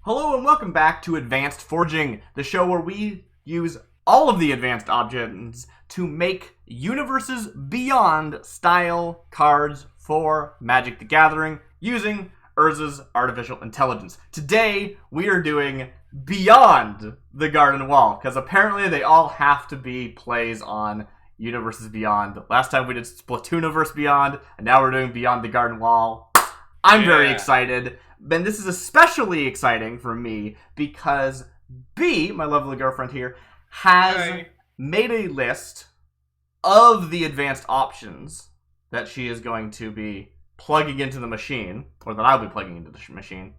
Hello and welcome back to Advanced Forging, the show where we use all of the advanced options to make Universes Beyond style cards for Magic the Gathering using Urza's artificial intelligence. Today, we are doing Beyond the Garden Wall, because apparently they all have to be plays on Universes Beyond. Last time we did Splatooniverse Beyond, and now we're doing Beyond the Garden Wall. I'm very excited. And this is especially exciting for me because B, my lovely girlfriend here, has made a list of the advanced options that she is going to be plugging into the machine, or that I'll be plugging into the machine.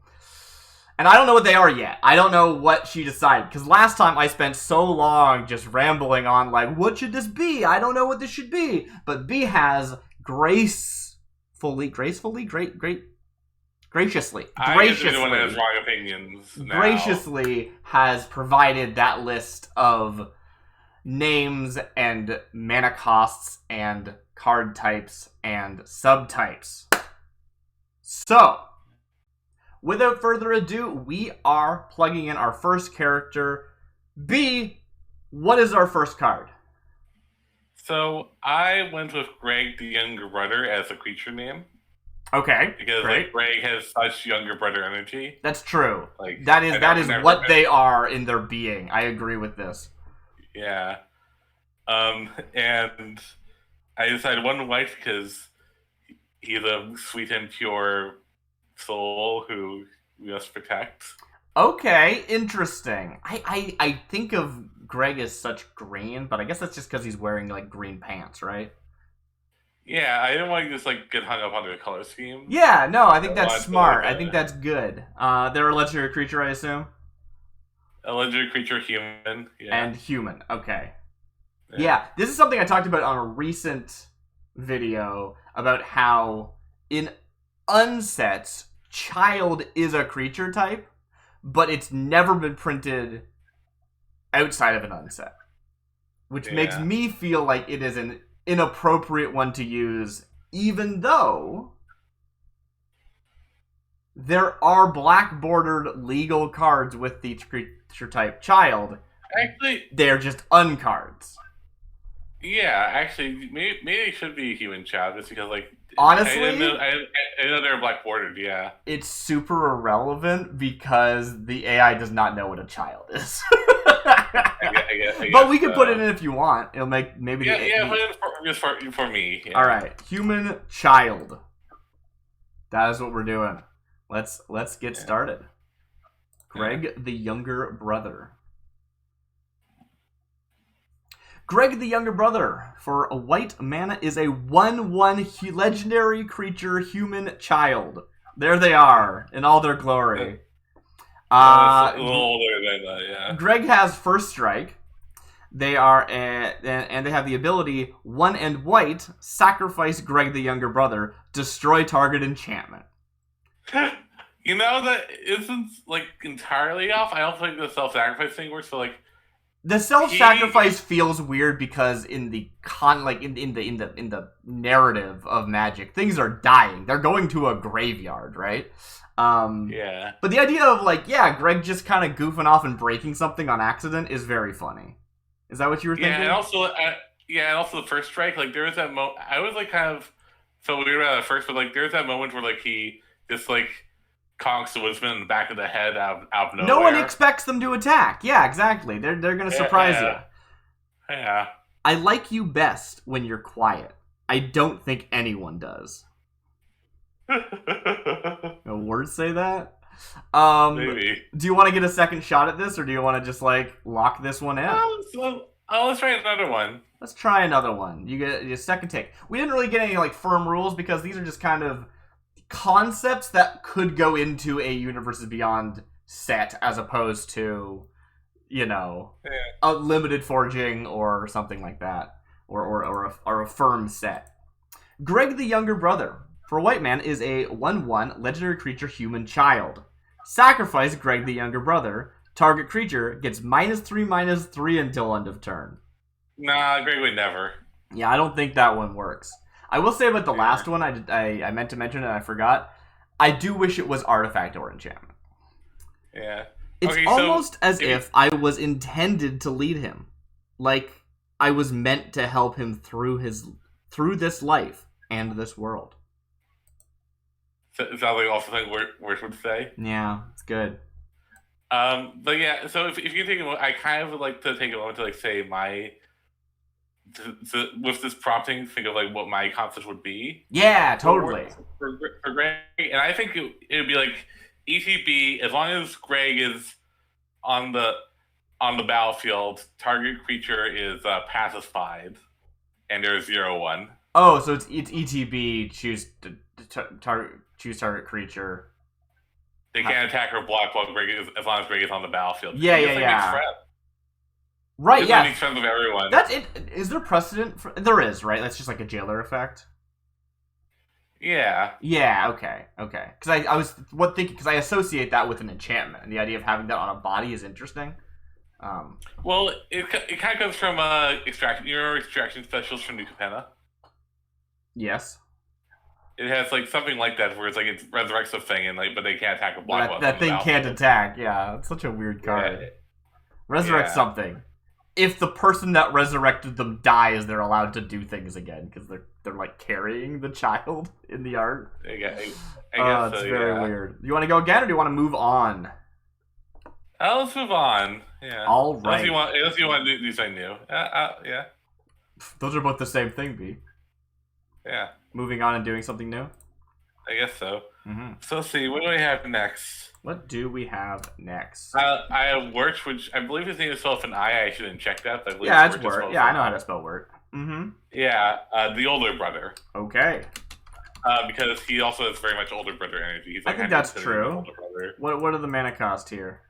And I don't know what they are yet. I don't know what she decided, because last time I spent so long just rambling on, like, what should this be? I don't know what this should be. But B has graciously, graciously has provided that list of names and mana costs and card types and subtypes. So, without further ado, we are plugging in our first character. B, what is our first card? So, I went with Greg the Younger Brother as a creature name. Okay, because great. like Greg has such younger brother energy. That's true. Like that is what they are in their being. I agree with this. Yeah. And I decided one white because he's a sweet and pure soul who we must protect. Okay, interesting. I think of Greg as such green, but I guess that's just because he's wearing like green pants, right? Yeah, I didn't want to just like get hung up on the color scheme. Yeah, no, I think that's smart. I think that's good. They're a legendary creature, I assume? A legendary creature, human. Yeah. And human, okay. Yeah, this is something I talked about on a recent video about how in unsets, child is a creature type, but it's never been printed outside of an unset. Which makes me feel like it is an inappropriate one to use, even though there are black bordered legal cards with the creature type child. Actually, they're just uncards. Yeah, actually, maybe it should be human child, just because, like, honestly, I know they're black bordered. Yeah, it's super irrelevant because the AI does not know what a child is. I guess, but we can put it in if you want. It'll make maybe put it in for me. Yeah. All right, human child. That is what we're doing. Let's get started. Greg the Younger Brother. Greg the Younger Brother, for a white mana, is a 1/1 legendary creature human child. There they are, in all their glory. A little older than that, yeah. Greg has first strike. They are, and they have the ability, 1 and white, sacrifice Greg the Younger Brother, destroy target enchantment. You know, that isn't, like, entirely off. I don't think the self-sacrifice thing works, so, like, the self-sacrifice feels weird because in the in the narrative of Magic, things are dying. They're going to a graveyard, right? Yeah. But the idea of Greg just kind of goofing off and breaking something on accident is very funny. Is that what you were thinking? Yeah, and also the first strike, like there was that moment. I was like kind of felt weird about it at first, but like there's that moment where like he just like conks the woodsman in the back of the head out of nowhere. No one expects them to attack. Yeah, exactly. They're gonna surprise you. Yeah. I like you best when you're quiet. I don't think anyone does. No words say that? Maybe. Do you want to get a second shot at this, or do you want to just like lock this one in? Let's try another one. Let's try another one. You get a second take. We didn't really get any like firm rules because these are just kind of concepts that could go into a Universes Beyond set as opposed to, a limited forging or something like that, or a firm set. Greg the Younger Brother, for a white man, is a 1/1 legendary creature human child. Sacrifice Greg the Younger Brother. Target creature gets -3/-3 until end of turn. Nah, Greg would never. Yeah, I don't think that one works. I will say about the last one, I meant to mention it and I forgot. I do wish it was artifact or enchantment. Yeah. It's Okay, so almost as if I was intended to lead him. Like I was meant to help him through this life and this world. it sounds like also something Wish would say. Yeah, it's good. But yeah, so if you take a moment, I kind of would like to take a moment to like say my with this prompting, think of like what my concept would be Yeah, for totally. for Greg, and I think it would be like ETB as long as Greg is on the battlefield, target creature is pacified, and there's 0/1. Oh, so it's ETB choose target creature. They can't attack or block while Greg is as long as Greg is on the battlefield. Yeah, He yeah, just like makes yeah. friends. Right, He yeah. makes friends with everyone. That's it. Is there precedent for there is, right? That's just like a jailer effect. Yeah. Yeah, okay. Because I was thinking because I associate that with an enchantment, and the idea of having that on a body is interesting. Well, it kind of comes from extraction. You remember extraction specials from New Capenna? Yes. It has like something like that where it's like it resurrects a thing and like but they can't attack a block. That thing can't attack. Yeah, it's such a weird card. Yeah. Resurrect something. If the person that resurrected them dies, they're allowed to do things again because they're like carrying the child in the art. I guess It's so, very weird. You want to go again, or do you want to move on? Let's move on. Yeah. All right. Unless you want to do something new. Yeah. Those are both the same thing, B. Yeah. Moving on and doing something new. I guess so. Mm-hmm. So let's see. What do we have next? What do we have next? I have Wirch, which I believe his name is spelled with an I. I shouldn't check that. But I believe Yeah, it's Wirch is Word. spelled Yeah, with I know an how to spell Word. Mm-hmm. Yeah, the older brother. Okay. Because he also has very much older brother energy. He's like I think that's true. Older brother. What are the mana cost here?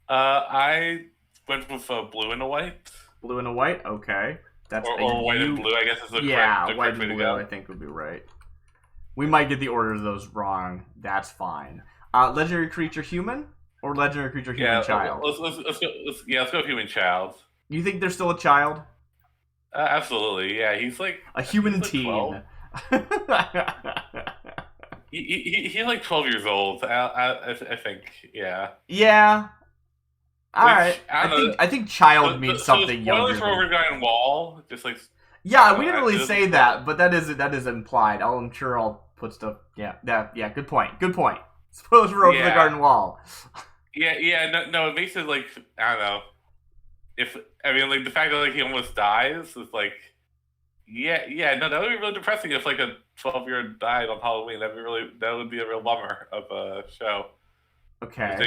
I went with blue and a white. Blue and a white. Okay. That's or white and blue. I guess is the correct white way and to blue. go. I think would be right. We might get the order of those wrong. That's fine. Legendary creature human or legendary creature human child? Let's go human child. You think they're still a child? Absolutely, yeah. He's like a human like teen. He's like 12 years old. I think, yeah. Yeah. All right. I think child means something younger. Spoilers for Overgrown Wall, just like. Yeah, we didn't really say that, but that is implied. I'm sure I'll put stuff. Yeah, good point. Spoilers for Over the Garden Wall. No, it makes it like I don't know. Like the fact that like he almost dies is like, no, that would be really depressing if like a 12-year-old died on Halloween. That would be a real bummer of a show. Okay. I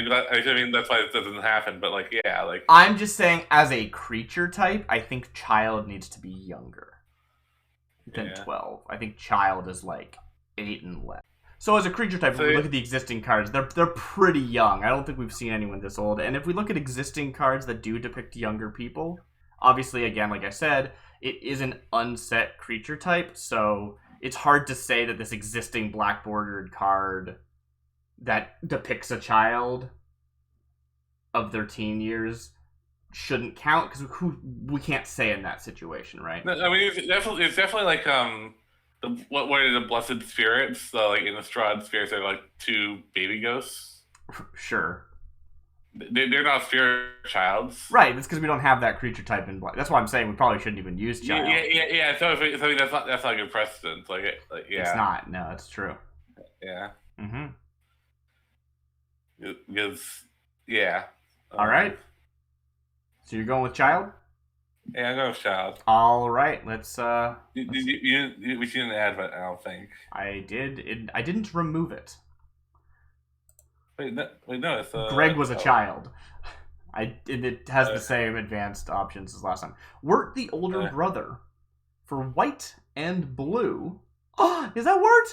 mean, that's why it doesn't happen. But like, yeah, like I'm just saying, as a creature type, I think child needs to be younger than 12. I think child is like 8 and less. So as a creature type, if we look at the existing cards, they're pretty young. I don't think we've seen anyone this old. And if we look at existing cards that do depict younger people, obviously, again, like I said, it is an unset creature type, so it's hard to say that this existing black bordered card that depicts a child of their teen years shouldn't count, because we can't say in that situation, right? I mean, it's definitely like what are the blessed spirits? Like in the Strahd spirits, are like 2 baby ghosts. Sure. They're not spirit childs, right? It's because we don't have that creature type in black. That's why I'm saying we probably shouldn't even use child. Yeah. So I mean, that's not a good precedent. It's not. No, it's true. Yeah. Mm-hmm. Because, yeah. All right. So you're going with child? Yeah, I'm going with child. All right. Let's. We didn't add, but I don't think I did. I didn't remove it. Wait, no. It's Greg was a child. It has the same advanced options as last time. Wirt the older brother for white and blue. Oh, is that Wirt?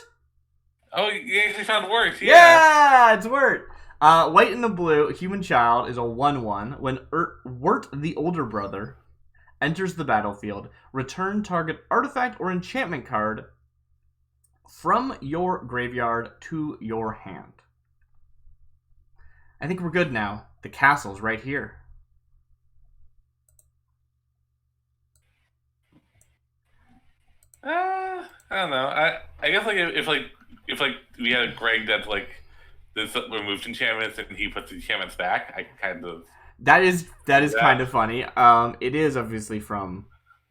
Oh, you actually found Wirt. Yeah, it's Wirt. White and the blue, human child, is a 1/1. When Wirt the older brother enters the battlefield, return target artifact or enchantment card from your graveyard to your hand. I think we're good now. The castle's right here. I don't know. I guess if we had a Greg that like this removes enchantments and he puts the enchantments back. I kind of That is kind of funny. It is obviously from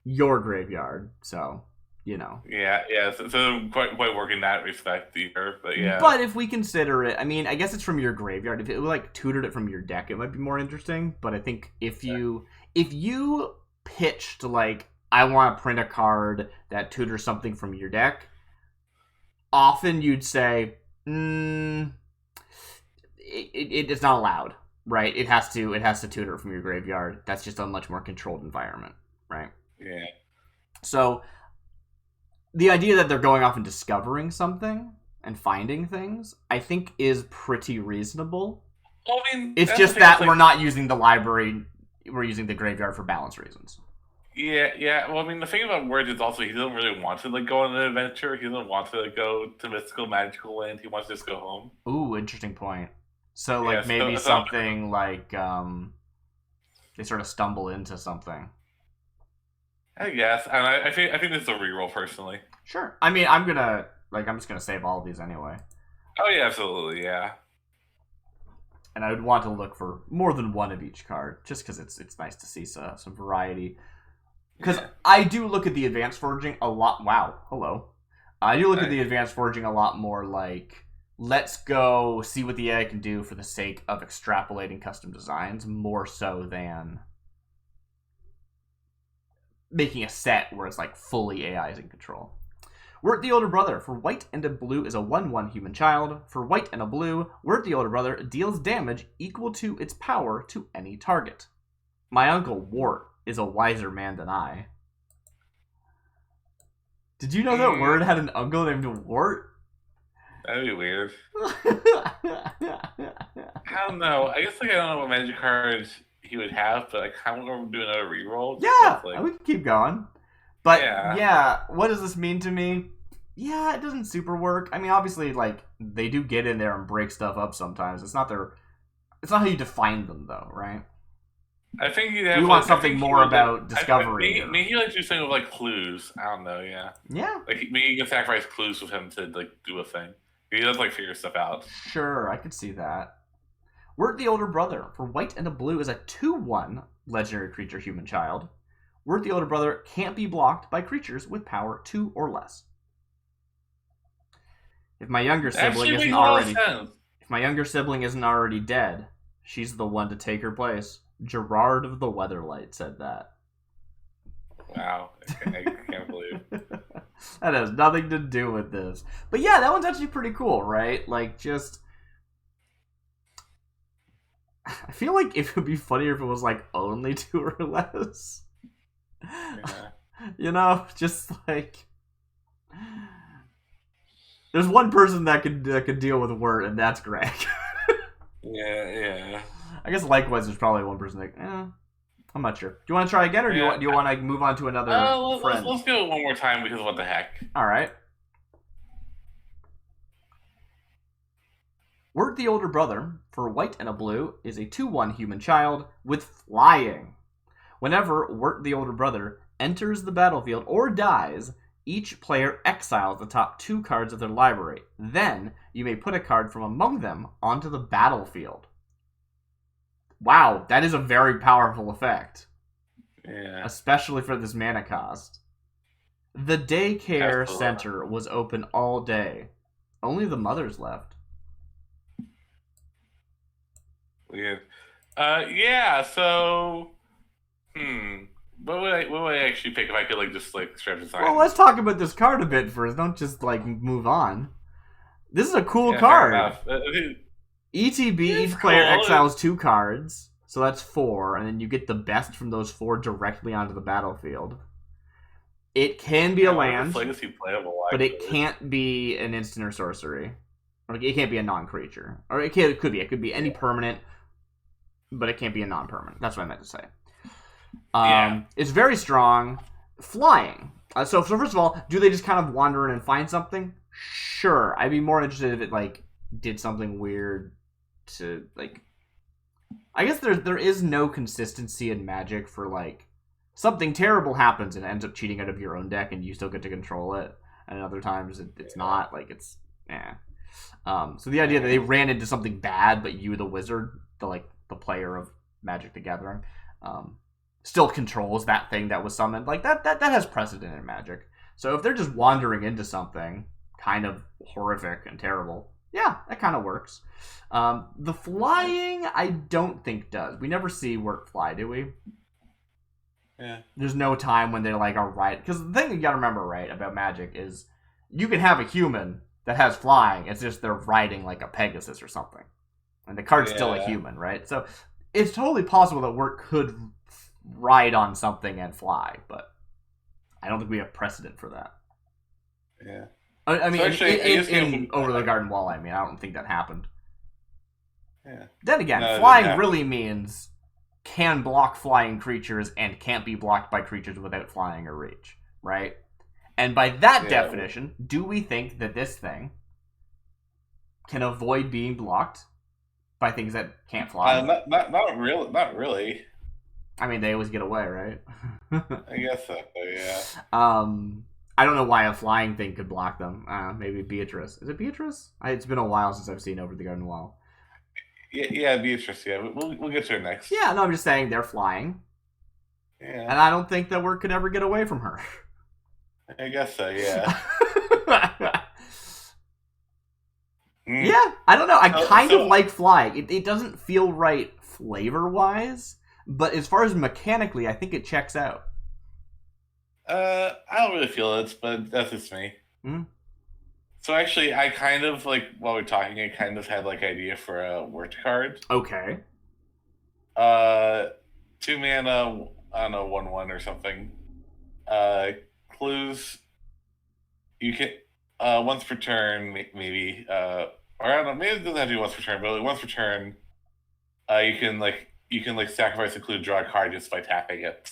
your graveyard, so you know. Yeah. So quite work in that respect either, but yeah. But if we consider it, I mean, I guess it's from your graveyard. If it like tutored it from your deck, it might be more interesting. But I think if you pitched like, I want to print a card that tutors something from your deck, often you'd say, it's not allowed, right? It has to tutor from your graveyard. That's just a much more controlled environment, right? Yeah. So the idea that they're going off and discovering something and finding things, I think, is pretty reasonable. Well, I mean, it's just that we're not using the library; we're using the graveyard for balance reasons. Yeah. Well, I mean, the thing about Word is also he doesn't really want to like go on an adventure. He doesn't want to like go to mystical, magical land. He wants to just go home. Ooh, interesting point. So, like, maybe something like they sort of stumble into something. I guess, and I think this is a reroll personally. Sure. I mean, I'm just gonna save all of these anyway. Oh yeah, absolutely, yeah. And I would want to look for more than one of each card, just because it's nice to see some variety. Because I do look at the advanced forging a lot. Wow, hello. I do look at the advanced forging a lot more like, let's go see what the AI can do for the sake of extrapolating custom designs, more so than making a set where it's like fully AI is in control. Wirt the Older Brother. For white and a blue is a 1/1 human child. For white and a blue, Wirt the Older Brother deals damage equal to its power to any target. My uncle Wart is a wiser man than I. Did you know that Wirt had an uncle named Wart? That'd be weird. I don't know. I guess like I don't know what magic cards he would have, but I kind of want to do another reroll. Yeah, we can keep going. But yeah, what does this mean to me? Yeah, it doesn't super work. I mean, obviously, like, they do get in there and break stuff up sometimes. It's not how you define them, though, right? I think you'd have. We want something more about discovery. Maybe he like do something with like clues. I don't know. Yeah. Yeah. Like maybe you can sacrifice clues with him to like do a thing. He does like figure stuff out. Sure, I could see that. Wirt the Older Brother. For white and a blue is a 2/1 legendary creature human child. Wirt the Older Brother can't be blocked by creatures with power 2 or less. If my younger sibling isn't already dead, she's the one to take her place. Gerard of the Weatherlight said that. Wow, I can't believe. That has nothing to do with this. But yeah, that one's actually pretty cool, right? Like, just... I feel like it would be funnier if it was, like, only 2 or less. Yeah. You know, just like... There's one person that could deal with Wirt, and that's Greg. Yeah. I guess likewise, there's probably one person like, I'm not sure. Do you want to try again, or do you want to move on to another friend? Let's do it one more time because what the heck. All right. Wirt the Older Brother, for white and a blue, is a 2/1 human child with flying. Whenever Wirt the Older Brother enters the battlefield or dies, each player exiles the top 2 cards of their library. Then, you may put a card from among them onto the battlefield. Wow, that is a very powerful effect. Yeah. Especially for this mana cost. The daycare center was open all day. Only the mothers left. Weird. Yeah, so... What would I actually pick if I could, like, just, like, strap design? Well, let's talk about this card a bit first. Don't just, like, move on. This is a cool card. ETB, each player exiles 2 cards. So that's 4. And then you get the best from those 4 directly onto the battlefield. It can be a land, but it can't be an instant or sorcery. Or it can't be a non-creature. Or it could be. It could be any permanent, but it can't be a non-permanent. That's what I meant to say. It's very strong. Flying. So first of all, do they just kind of wander in and find something? Sure. I'd be more interested if it, like, did something weird to, like... I guess there is no consistency in Magic for, like, something terrible happens and it ends up cheating out of your own deck and you still get to control it. And other times it's not. Like, it's... So the idea that they ran into something bad, but you, the wizard, the player of Magic the Gathering, still controls that thing that was summoned. Like that has precedent in Magic. So if they're just wandering into something kind of horrific and terrible, yeah, that kind of works. The flying, I don't think does. We never see Work fly, do we? Yeah. There's no time when they're like, all right. Because the thing you gotta remember, right, about Magic is you can have a human that has flying. It's just they're riding like a Pegasus or something. And the card's still a human, right? So it's totally possible that Work could ride on something and fly, but I don't think we have precedent for that. Yeah. I mean, so actually, in Over the Garden Wall, I don't think that happened. Yeah. Then again, flying really means can block flying creatures and can't be blocked by creatures without flying or reach, right? And by that definition, do we think that this thing can avoid being blocked by things that can't fly? Not really. I mean, they always get away, right? I guess so, yeah. I don't know why a flying thing could block them. Maybe Beatrice. Is it Beatrice? It's been a while since I've seen Over the Garden Wall. Yeah, Beatrice, yeah. We'll get to her next. Yeah, no, I'm just saying they're flying. Yeah. And I don't think that Work could ever get away from her. I guess so, yeah. Yeah, I don't know. I kind of like flying. It doesn't feel right flavor-wise, but as far as mechanically, I think it checks out. I don't really feel it, but that's just me. So actually, I kind of, while we're talking, I kind of had, idea for a word card. Okay. 2 mana, I don't know, 1/1 or something. Clues, you can, once per turn, maybe, or I don't know, maybe it doesn't have to be once per turn, but once per turn, you can sacrifice a clue, draw a card just by tapping it.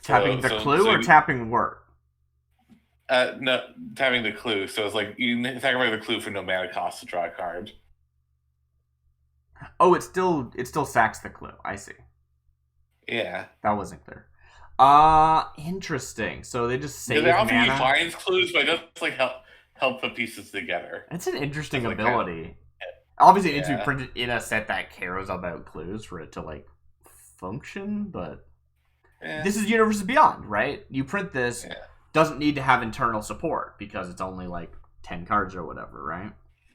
Tapping the clue or tapping Work? No, tapping the clue. So it's you sacrifice the clue for no mana cost to draw a card. Oh, it still sacks the clue. I see. Yeah. That wasn't clear. Interesting. So they just save mana. I don't mana. think he finds clues, but it does help put pieces together. It's an interesting ability. Obviously, it needs to be printed in a set that cares about clues for it to function. But this is Universes Beyond, right? You print this. Yeah. Doesn't need to have internal support because it's only 10 cards or whatever, right?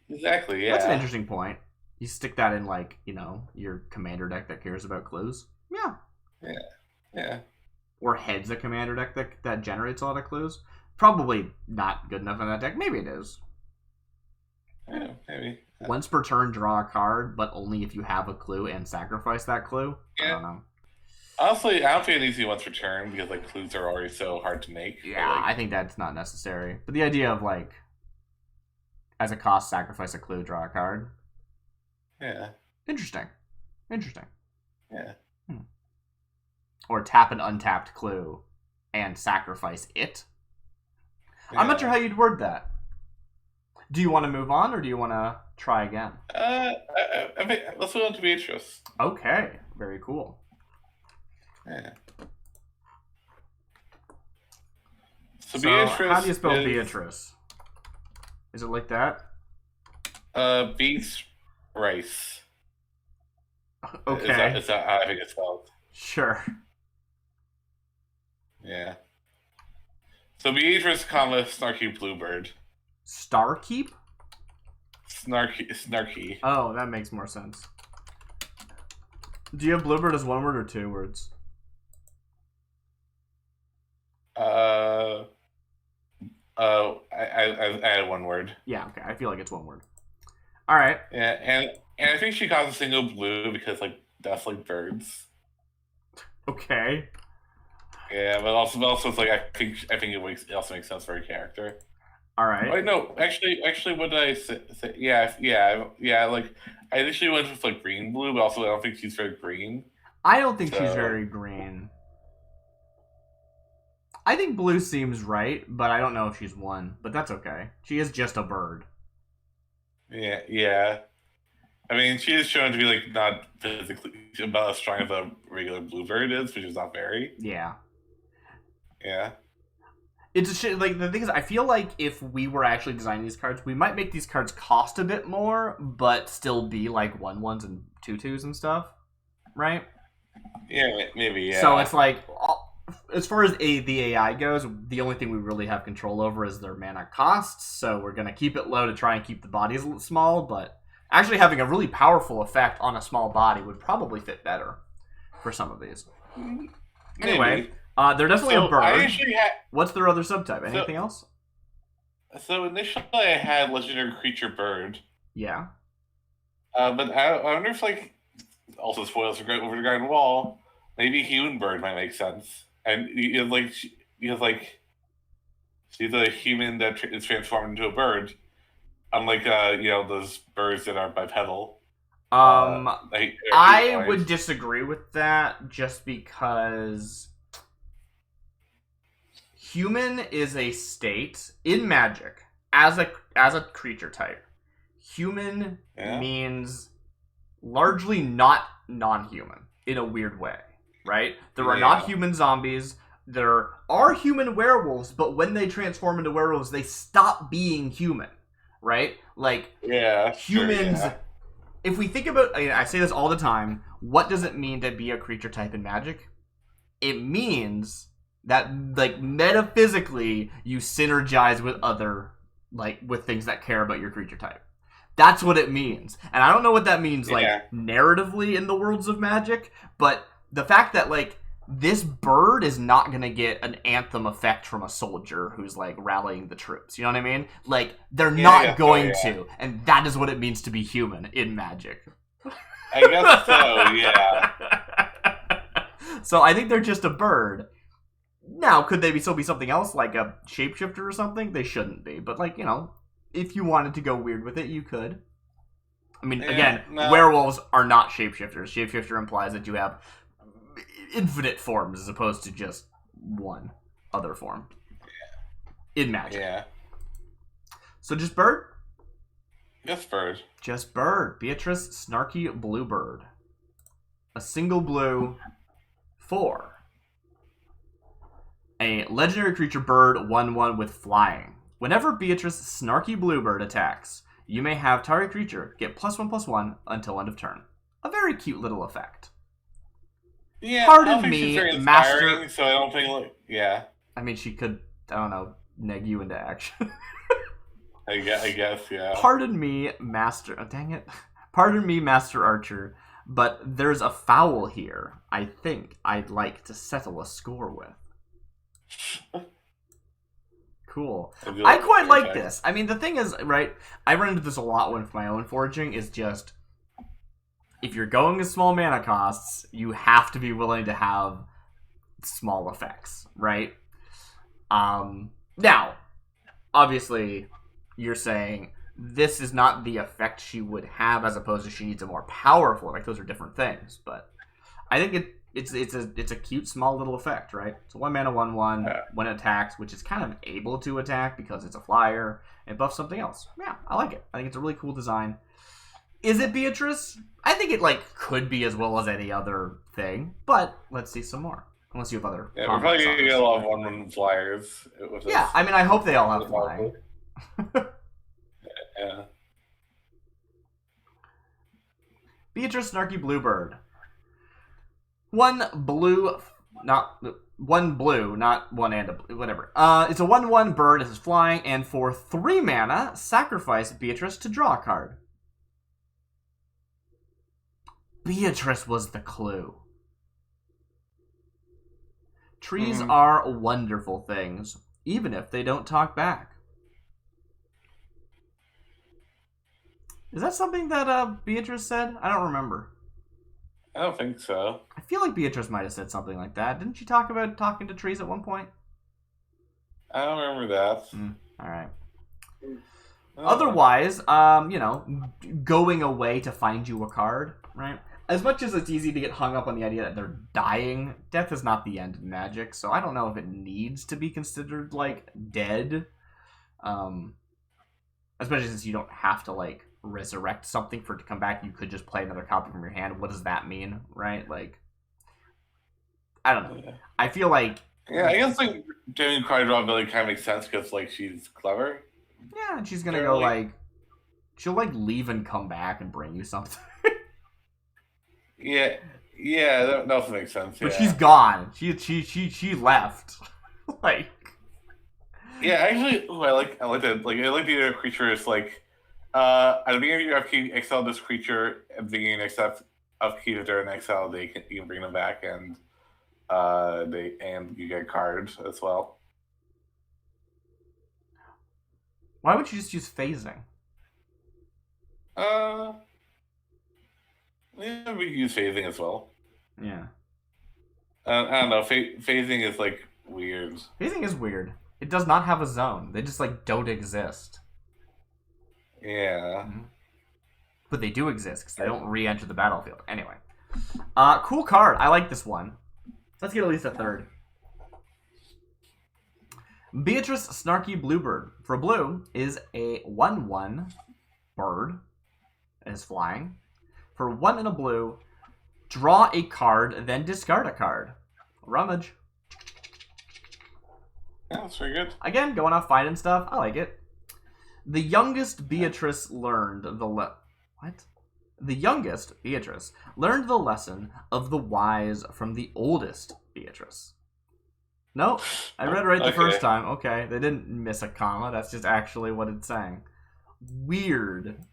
Exactly, yeah. That's an interesting point. You stick that in your commander deck that cares about clues. Yeah. Yeah. Yeah. Or heads a commander deck that generates a lot of clues. Probably not good enough in that deck. Maybe it is. Yeah, maybe. Once per turn, draw a card, but only if you have a clue and sacrifice that clue. Yeah. I don't know. Honestly, I don't think it needs to be once per turn because clues are already so hard to make. Yeah, I think that's not necessary. But the idea of as a cost, sacrifice a clue, draw a card. Yeah. Interesting. Yeah. Or tap an untapped clue and sacrifice it. Yeah. I'm not sure how you'd word that. Do you want to move on or do you want to try again? I mean, let's move on to Beatrice. Okay. Very cool. Yeah. So Beatrice, how do you spell Beatrice? Is it like that? Beats rice. Okay. Is that how I think it's spelled? Sure. Yeah. So Beatrice, Snarky Bluebird. Starkeep? Snarky. Oh, that makes more sense. Do you have Bluebird as one word or two words? I had one word. Yeah, okay. I feel like it's one word. All right. Yeah, and I think she calls a single blue because that's birds. Okay. Yeah, but also it's I think it also makes sense for a character. All right. Wait, no, actually, what did I say? Yeah. I initially went with green blue, but also I don't think she's very green. I don't think she's very green. I think blue seems right, but I don't know if she's one. But that's okay. She is just a bird. Yeah. I mean, she is shown to be not physically about as strong as a regular bluebird is, which is not very. Yeah. Yeah. It's a shit. Like the thing is, I feel like if we were actually designing these cards, we might make these cards cost a bit more, but still be like 1/1s and 2/2s and stuff, right? Yeah, maybe. Yeah. So it's like, as far as the AI goes, the only thing we really have control over is their mana costs. So we're gonna keep it low to try and keep the bodies small, but actually having a really powerful effect on a small body would probably fit better for some of these. Anyway. They're definitely a bird. What's their other subtype? Anything else? So initially I had legendary creature bird. Yeah. But I wonder if, like, also spoilers for over the Garden Wall, maybe human bird might make sense. And she's a human that is transformed into a bird, unlike those birds that are bipedal. I would disagree with that just because human is a state in Magic as a creature type. Human means largely not non-human in a weird way, right? There are not human zombies. There are human werewolves, but when they transform into werewolves, they stop being human, right? Like, humans. Sure, if we think about, I say this all the time, what does it mean to be a creature type in Magic? It means that, like, metaphysically, you synergize with with things that care about your creature type. That's what it means. And I don't know what that means, narratively in the worlds of Magic, but the fact that, like, this bird is not going to get an anthem effect from a soldier who's, like, rallying the troops. You know what I mean? Like, they're not going to. And that is what it means to be human in Magic. I guess so, yeah. So I think they're just a bird. Now, could they still be something else, like a shapeshifter or something? They shouldn't be. But, like, if you wanted to go weird with it, you could. I mean, werewolves are not shapeshifters. Shapeshifter implies that you have infinite forms as opposed to just one other form in Magic. Yeah. So just bird? Just bird. Just bird. Beatrice Snarky Bluebird. A single blue 4. A legendary creature bird 1/1 with flying. Whenever Beatrice Snarky Bluebird attacks, you may have target creature get +1/+1 until end of turn. A very cute little effect. Yeah, Pardon me, Master. So I don't think, I mean, she could, I don't know, neg you into action. I guess, yeah. Pardon me, Master. Oh, dang it. Pardon me, Master Archer, but there's a foul here I think I'd like to settle a score with. Cool. I quite like this. I mean, the thing is, right, I run into this a lot with my own foraging, is just, if you're going with small mana costs, you have to be willing to have small effects, right? Now, obviously, you're saying this is not the effect she would have, as opposed to she needs a more powerful effect. Those are different things, but I think it's a cute small little effect, right? It's a 1 mana 1/1 when it attacks, which is kind of able to attack because it's a flyer and buffs something else. Yeah, I like it. I think it's a really cool design. Is it Beatrice? I think it could be as well as any other thing, but let's see some more. Unless you have other. Yeah, we're probably gonna get a lot of 1/1 flyers. Yeah, I mean, I hope they all have flying. Yeah. Beatrice Snarky Bluebird. One blue, not one and a blue, whatever. It's a 1/1 bird. It is flying, and for 3 mana, sacrifice Beatrice to draw a card. Beatrice was the clue. Trees are wonderful things, even if they don't talk back. Is that something that Beatrice said? I don't remember. I don't think so. I feel like Beatrice might have said something like that. Didn't she talk about talking to trees at one point? I don't remember that. All right. Otherwise, going away to find you a card, right? As much as it's easy to get hung up on the idea that they're dying, death is not the end of Magic, so I don't know if it needs to be considered, dead. Especially since you don't have to, resurrect something for it to come back. You could just play another copy from your hand. What does that mean, right? I don't know. I feel like Yeah, I guess like doing card drawability kind of makes sense because like she's clever. Yeah, and she's gonna go Generally, like she'll like leave and come back and bring you something. yeah, yeah, that also makes sense. But she's Yeah, gone. She left. Like yeah. Actually, ooh, I like that. Like I like the creature is like at the beginning of your upkeep, exile this creature. At the beginning of upkeep, if they're in exile, you can bring them back and you get cards as well. why would you just use phasing? Uh, yeah, we can use phasing as well. Yeah. I don't know. Phasing is like weird. Phasing is weird. It does not have a zone. They just like don't exist. Yeah. Mm-hmm. But they do exist because they don't re-enter the battlefield. Anyway. Cool card. I like this one. Let's get at least a third. Beatrice Snarky Bluebird. For blue is a 1/1 bird. It is flying. For 1 and a blue, draw a card, then discard a card. Rummage. Yeah, that's pretty good. Again, going off finding stuff. I like it. The youngest Beatrice learned the what? The youngest Beatrice learned the lesson of the wise from the oldest Beatrice. No, I read right the first time. Okay, they didn't miss a comma. That's just actually what it's saying. Weird.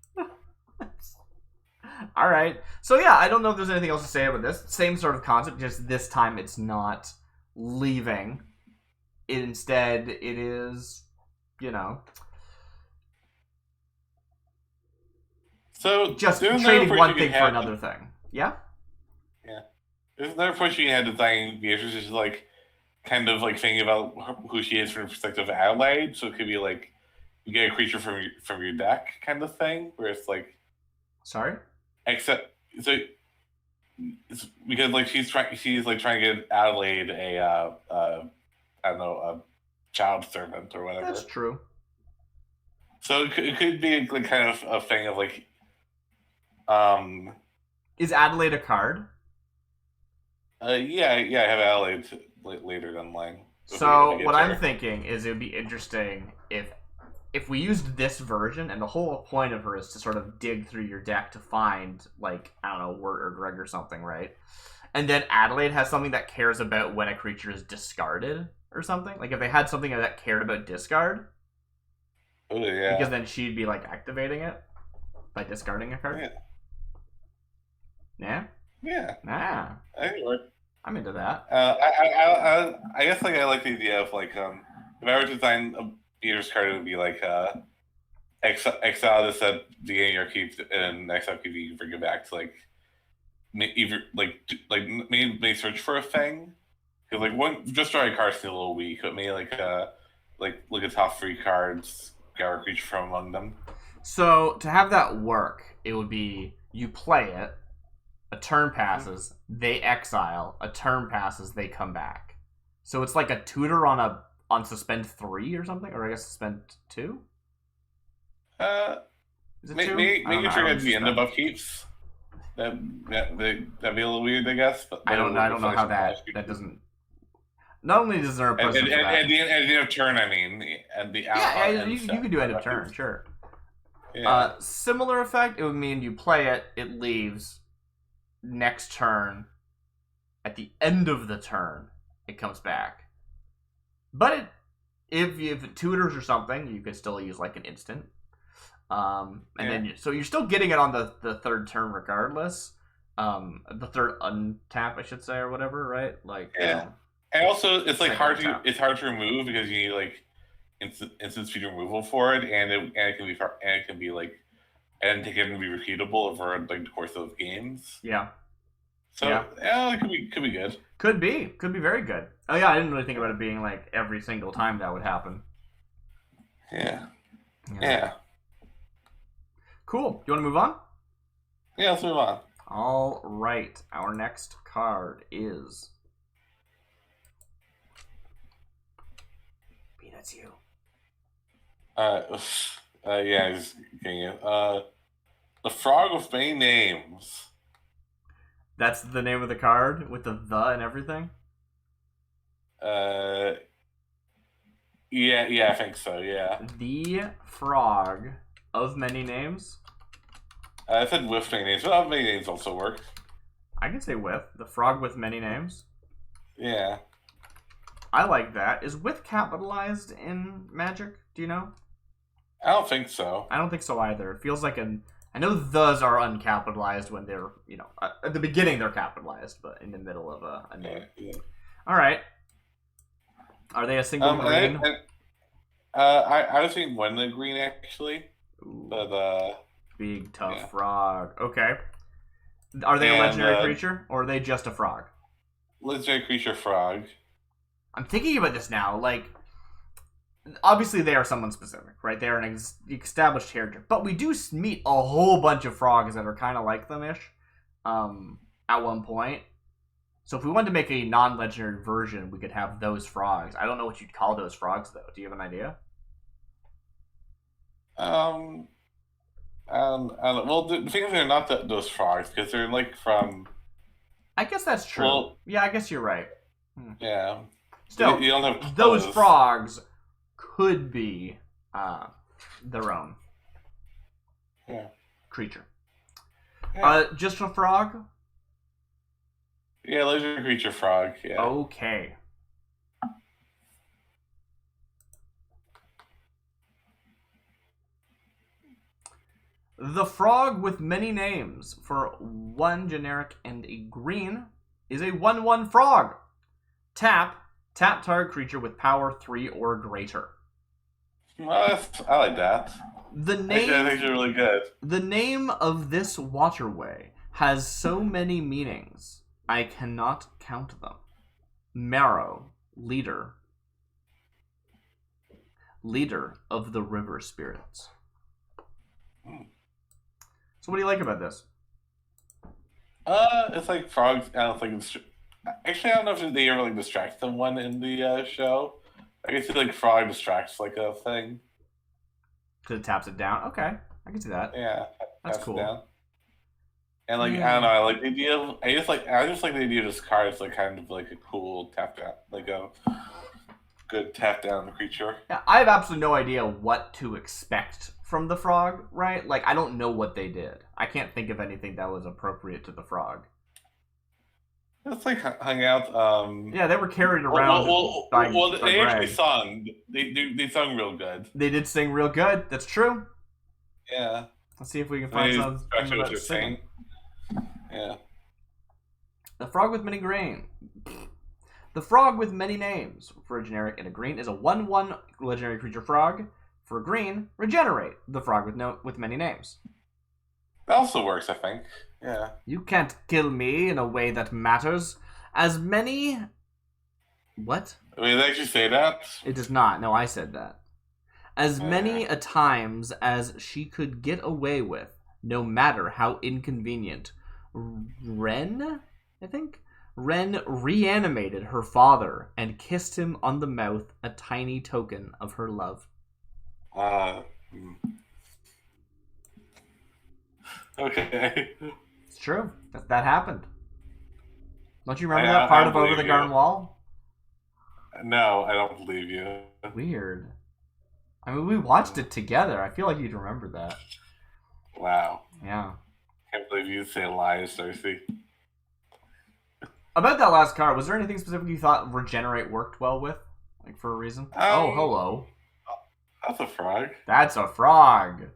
All right. So yeah, I don't know if there's anything else to say about this. Same sort of concept, just this time it's not leaving. Instead, it is, you know, so just trading one thing for another thing. Yeah? Yeah. There's another approach you had designing Beatrice is like kind of like thinking about who she is from the perspective of Adelaide. So it could be like you get a creature from your deck kind of thing, where it's like Sorry? except so it's because like she's like trying to get Adelaide I don't know, a child servant or whatever. That's true. So it could be like kind of a thing of like Is Adelaide a card? yeah, I have Adelaide later down the line. So what I'm thinking is it would be interesting if we used this version, and the whole point of her is to sort of dig through your deck to find, like, I don't know, Wirt or Greg or something, right? And then Adelaide has something that cares about when a creature is discarded or something. Like, if they had something that cared about discard, oh, yeah. Because then she'd be, like, activating it by discarding a card. Yeah. Yeah? Yeah. Nah. Anyway. I'm into that. I guess like I like the idea of like if I were to design a Beatrice card, it would be like exile this at the beginning of your keep, and next upkeep you can bring it back to like either maybe search for a thing, because like one just drawing cards is a little weak, but maybe like look at top 3 cards, grab a creature from among them. So to have that work, it would be you play it. A turn passes, they exile. A turn passes, they come back. So it's like a tutor on suspend 3 or something, or I guess suspend 2. Is it 2? Maybe trigger at the end of upkeeps. That'd be a little weird, I guess. But I don't know how that doesn't. Not only does there a person at the end of turn, I mean, at the you can do end of turn, sure. Yeah. Similar effect. It would mean you play it, it leaves. Next turn, at the end of the turn, it comes back. But if it tutors or something, you could still use like an instant. Then so you're still getting it on the third turn regardless. The third untap, I should say, or whatever, right? Like and also it's like hard to remove because you need like instant speed removal for it, and it can be like. And it can be repeatable over like the course of games. Yeah. So yeah, it could be good. Could be very good. Oh yeah, I didn't really think about it being like every single time that would happen. Yeah. Cool. You want to move on? Yeah, let's move on. All right. Our next card is. B, that's you. Yeah, I was getting it. The Frog with Many Names. That's the name of the card with the and everything? Uh, yeah, I think so. Yeah. The frog of many names. I said with many names, but many names also work. I can say with. The frog with many names. Yeah. I like that. Is with capitalized in Magic? Do you know? I don't think so. I don't think so either. It feels like an. I know thes are uncapitalized when they're, at the beginning they're capitalized, but in the middle of a name. Yeah. All right. Are they a single green? I was thinking one of the green actually, Ooh, but big tough yeah. frog. Okay. Are they a legendary creature, or are they just a frog? Legendary creature frog. I'm thinking about this now. Like, obviously they are someone specific, right? They are an established character, but we do meet a whole bunch of frogs that are kind of like them-ish, at one point. So if we wanted to make a non-legendary version, we could have those frogs. I don't know what you'd call those frogs, though. Do you have an idea? Well, the thing is, they're not those frogs because they're like from. I guess that's true. Well, yeah, I guess you're right. Yeah. Still, you don't have those frogs could be their own creature. Yeah. Just a frog? Yeah, legendary creature frog. Yeah. Okay. The frog with many names for 1 generic and a green is a 1/1 frog. Tap target creature with power 3 or greater. Well, I like that. The name, I think they're really good. The name of this waterway has so many meanings, I cannot count them. Marrow, leader of the river spirits. So what do you like about this? It's like frogs. I don't think it's. Actually, I don't know if they ever like distract someone in the show. I guess like frog distracts like a thing. Because it taps it down. Okay, I can see that. Yeah, that's cool. Down. And like I don't know, I like the idea of. I just like the idea of this card is like kind of like a cool tap down, like a good tap down creature. Yeah, I have absolutely no idea what to expect from the frog, right? Like, I don't know what they did. I can't think of anything that was appropriate to the frog. It's like hung out. Yeah, they were carried around. They actually sung. They sung real good. They did sing real good. That's true. Yeah. Let's see if we can find something about singing. Yeah. The frog with many grain. The frog with many names for a generic and a green is a 1/1 legendary creature frog. For a green, regenerate the frog with many names. That also works, I think. Yeah. You can't kill me in a way that matters. As many... What? Wait, did they actually say that? It does not. No, I said that. As many a times as she could get away with, no matter how inconvenient. Ren, I think? Ren reanimated her father and kissed him on the mouth, a tiny token of her love. Okay. It's true. That happened. Don't you remember that part of Over the Garden Wall? No, I don't believe you. Weird. I mean, we watched it together. I feel like you'd remember that. Wow. Yeah. Can't believe you say lies, Darcy. About that last card, was there anything specific you thought Regenerate worked well with? Like, for a reason? Oh, hello. That's a frog. That's a frog.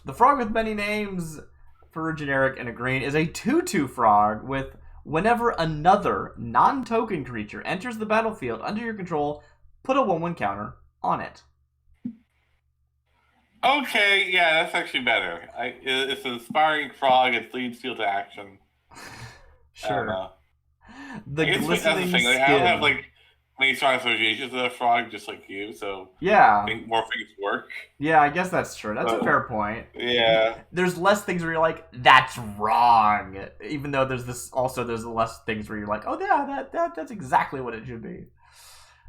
The frog with many names for a generic and a green is a 2/2 frog with whenever another non-token creature enters the battlefield under your control, put a 1/1 counter on it. Okay, yeah, that's actually better. It's an inspiring frog. It leads field to action. Sure. I don't know. The glistening skin. Like, I don't have like many strong associations with a frog, just like you. So yeah, I think more things work. Yeah, I guess that's true. That's a fair point. Yeah. There's less things where you're like, that's wrong. Even though there's less things where you're like, oh yeah, that's exactly what it should be.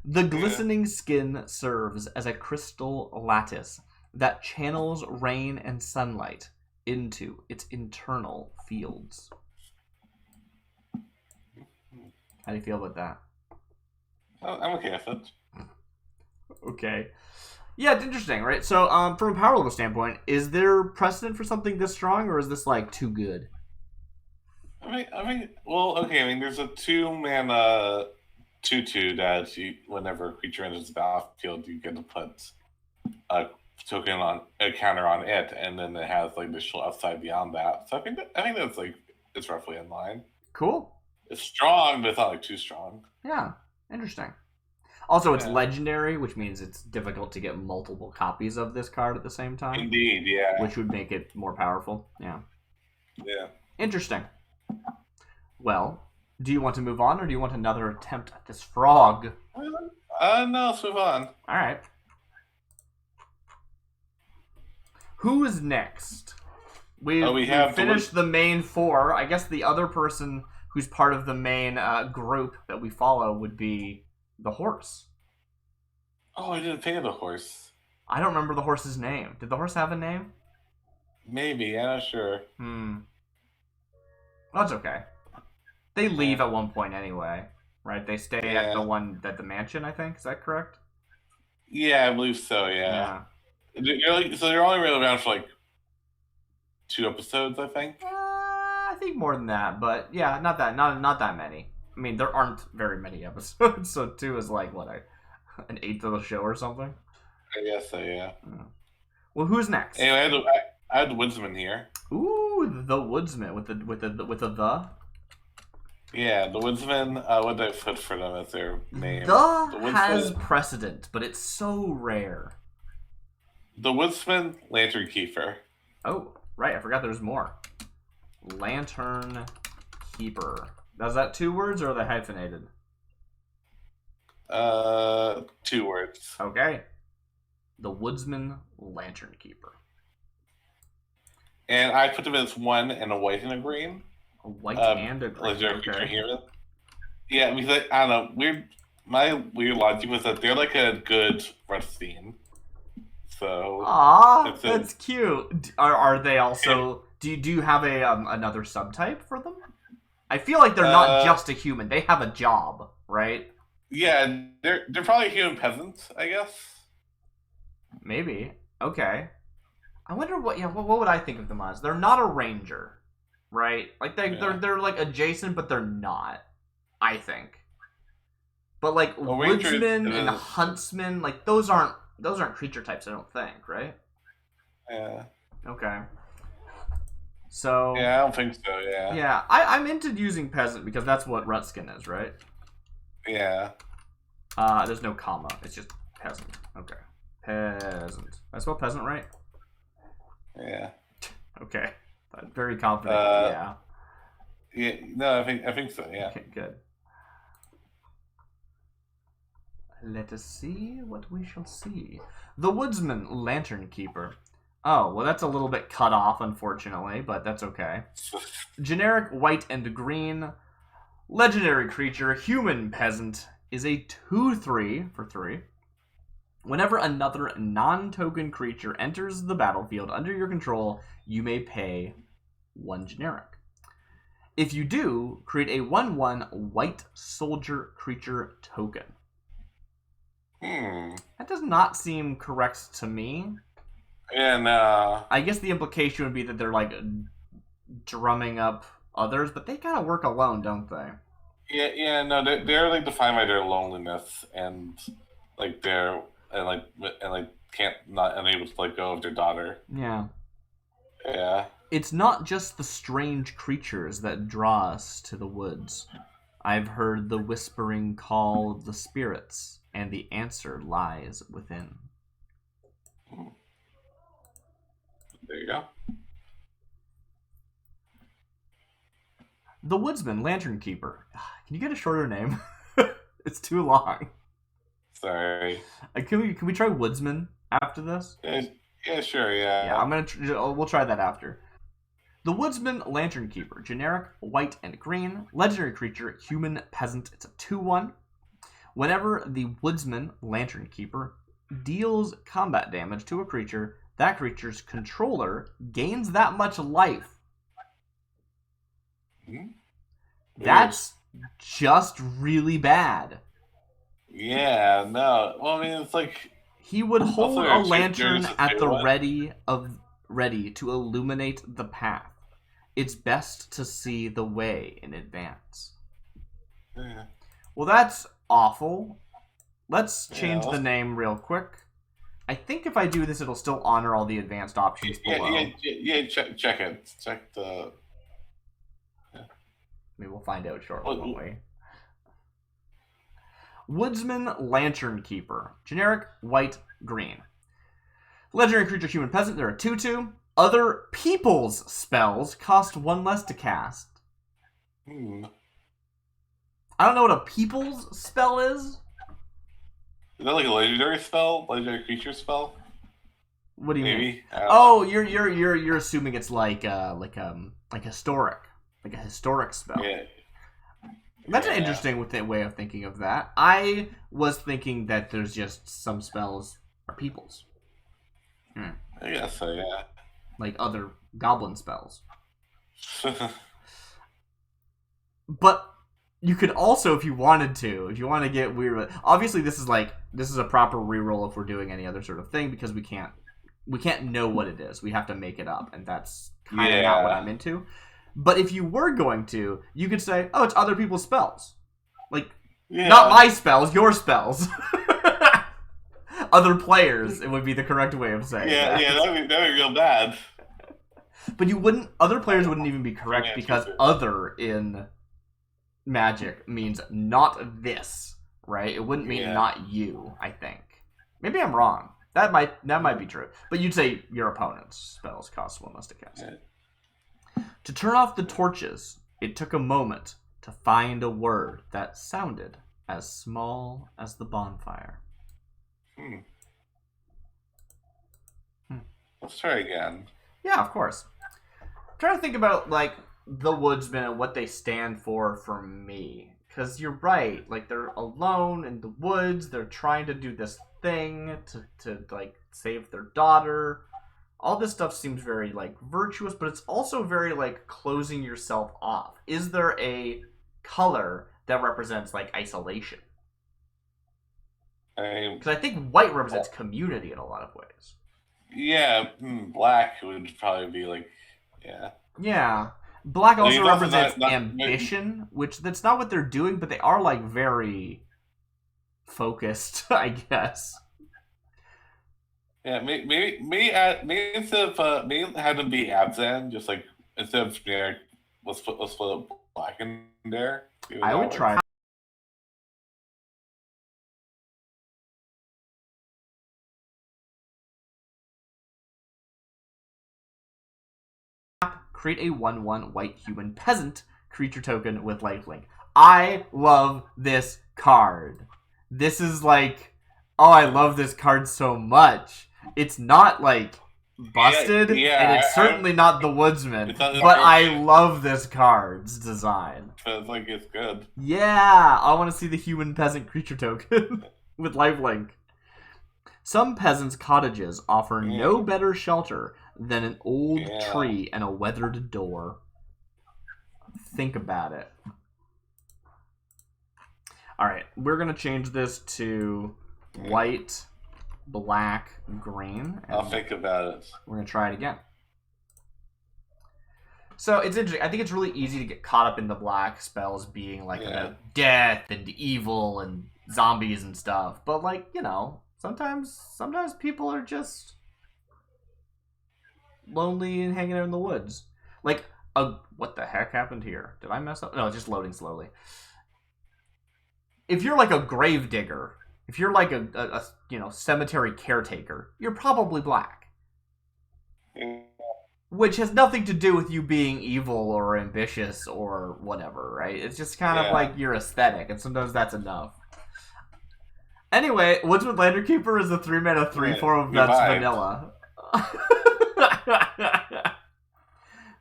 The glistening skin serves as a crystal lattice that channels rain and sunlight into its internal fields. How do you feel about that? I'm okay with it. Okay. Yeah, it's interesting, right? So, from a power level standpoint, is there precedent for something this strong, or is this like too good? Well, okay. I mean, there's a 2-mana 2/2 that whenever a creature enters the battlefield, you get to put a token on a counter on it, and then it has like additional upside beyond that. So I think that's like it's roughly in line. Cool. It's strong, but it's not like too strong. Yeah, interesting. Also, it's Yeah. legendary, which means it's difficult to get multiple copies of this card at the same time, Indeed, yeah. which would make it more powerful. Yeah. Yeah. Interesting. Well, do you want to move on, or do you want another attempt at this frog? No, let's move on. All right. Who is next? We have finished the main four. I guess the other person who's part of the main group that we follow would be the horse. Oh, I didn't think of the horse. I don't remember the horse's name. Did the horse have a name? Maybe, I'm not sure. Well, that's okay. They leave at one point anyway, right? They stay at the mansion, I think. Is that correct? Yeah, I believe so, yeah. So they're only really around for like 2 episodes, I think. I think more than that, but yeah, not that many. I mean, there aren't very many episodes, so 2 is like what, an eighth of the show or something. I guess so, yeah. Well, who's next? Anyway, I had the Woodsman here. Ooh, the Woodsman with the. Yeah, the Woodsman. What did I put for them as their name? The has precedent, but it's so rare. The Woodsman Lantern Keeper. Oh, right. I forgot there's more. Lantern Keeper. Is that 2 words or are they hyphenated? 2 words. Okay. The Woodsman Lantern Keeper. And I put them as 1 and a white and a green. A white and a green. Okay. Human. Yeah, because I don't know. My weird logic was that they're like a good Rustine. So. Aww, that's cute. Are they also? Do you have another subtype for them? I feel like they're not just a human. They have a job, right? Yeah, they're probably human peasants, I guess. Maybe. Okay. I wonder what would I think of them as? They're not a ranger, right? Like they're like adjacent, but they're not. I think. But like woodsmen and huntsmen, like those aren't creature types. I don't think, right? Yeah. Okay. So. Yeah, I don't think so. Yeah. Yeah, I'm into using peasant because that's what Rutskin is, right? Yeah. There's no comma. It's just peasant. Okay. Peasant. I spell peasant right? Yeah. Okay. I'm very confident. Yeah. Yeah. No, I think so. Yeah. Okay. Good. Let us see what we shall see. The Woodsman Lantern Keeper. Oh, well, that's a little bit cut off, unfortunately, but that's okay. Generic white and green. Legendary creature, human peasant, is a 2/3 for 3. Whenever another non-token creature enters the battlefield under your control, you may pay 1 generic. If you do, create a 1/1 white soldier creature token. That does not seem correct to me. And I guess the implication would be that they're like drumming up others, but they kind of work alone, don't they? Yeah, no, they're like defined by their loneliness and like their and can't not unable to let go of their daughter. Yeah. Yeah. It's not just the strange creatures that draw us to the woods. I've heard the whispering call of the spirits, and the answer lies within. There you go. The Woodsman Lantern Keeper. Can you get a shorter name? It's too long. Sorry. Can we try Woodsman after this? Yeah, sure. Yeah. Yeah, I'm gonna. We'll try that after. The Woodsman Lantern Keeper, generic, white and green, legendary creature, human peasant. It's a 2/1. Whenever the Woodsman Lantern Keeper deals combat damage to a creature, that creature's controller gains that much life. That's just really bad. Yeah, no. Well, I mean, it's like He would also hold a lantern at the ready to illuminate the path. It's best to see the way in advance. Yeah. Well, that's awful. Let's change Yeah, the name real quick. I think if I do this, it'll still honor all the advanced options below. Check it. Check the. Maybe we'll find out shortly, won't we? Woodsman Lantern Keeper. Generic, white, green. Legendary creature, human peasant. They're a 2/2. Other people's spells cost 1 less to cast. I don't know what a people's spell is. Is that like a legendary spell? Legendary creature spell? What do you mean? Maybe. Oh, you're assuming it's like historic, like a historic spell. Yeah. That's an interesting way of thinking of that. I was thinking that there's just some spells are people's. I guess so, yeah. Like other goblin spells. But you could also, if you want to get weird. Obviously, this is a proper reroll if we're doing any other sort of thing because we can't know what it is. We have to make it up, and that's kind of not what I'm into. But if you were going to, you could say, "Oh, it's other people's spells." Like, not my spells, your spells. Other players, it would be the correct way of saying that. Yeah, that'd be real bad. But other players wouldn't even be correct because other in Magic means not this, right? It wouldn't mean not you, I think. Maybe I'm wrong. That might be true. But you'd say your opponent's spells cost 1 less to cast. Yeah. To turn off the torches, it took a moment to find a word that sounded as small as the bonfire. Let's try again. Yeah, of course. I'm trying to think about the Woodsmen and what they stand for me. Because you're right, they're alone in the woods, they're trying to do this thing to save their daughter. All this stuff seems very virtuous, but it's also very closing yourself off. Is there a color that represents isolation? Because I think white represents community in a lot of ways. Yeah, black would probably be Yeah. Black also represents ambition, which that's not what they're doing, but they are very focused, I guess. Yeah, maybe instead of have them be Abzan, just instead of generic, let's put black in there. I would try. Create a 1/1 white human peasant creature token with lifelink. I love this card. This is I love this card so much. It's not busted, and it's certainly not the Woodsman, but I love this card's design. It's good. Yeah, I want to see the human peasant creature token with lifelink. Some peasants' cottages offer no better shelter than an old tree and a weathered door. Think about it. Alright, we're going to change this to white, black, green. I'll think about it. We're going to try it again. So it's interesting. I think it's really easy to get caught up in the black spells being about death and evil and zombies and stuff. But sometimes people are just lonely and hanging out in the woods. What the heck happened here? Did I mess up? No, it's just loading slowly. If you're a grave digger, if you're a cemetery caretaker, you're probably black. Which has nothing to do with you being evil or ambitious or whatever, right? It's just kind of your aesthetic, and sometimes that's enough. Anyway, Woodsman Lantern Keeper is a 3-mana 3/4 that's vanilla.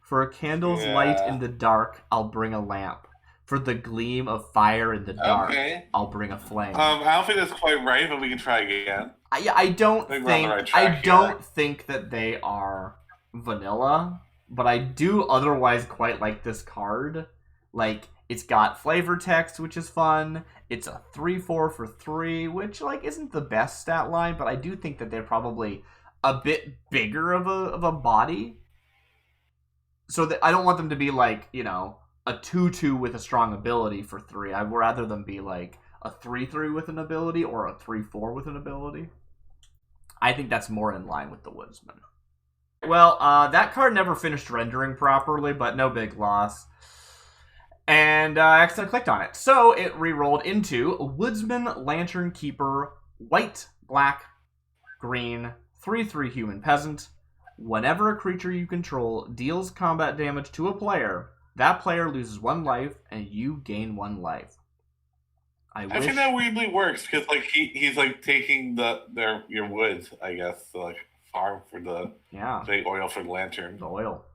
For a candle's light in the dark, I'll bring a lamp. For the gleam of fire in the dark, I'll bring a flame. I don't think that's quite right, but we can try again. I don't think that they are vanilla, but I do otherwise quite like this card. Like, it's got flavor text, which is fun. It's a 3/4 for 3, which, like, isn't the best stat line, but I do think that they're probably a bit bigger of a body. So that I don't want them to be, like, you know, a 2/2 with a strong ability for 3. I'd rather them be, like, a 3/3 with an ability or a 3/4 with an ability. I think that's more in line with the Woodsman. Well, that card never finished rendering properly, but no big loss. And I accidentally clicked on it. So it re-rolled into Woodsman Lantern Keeper, white, black, green, 3/3 human peasant. Whenever a creature you control deals combat damage to a player, that player loses 1 life and you gain 1 life. I think that weirdly works because like he's like taking your wood, I guess, to like farm for the oil for the lantern. The oil.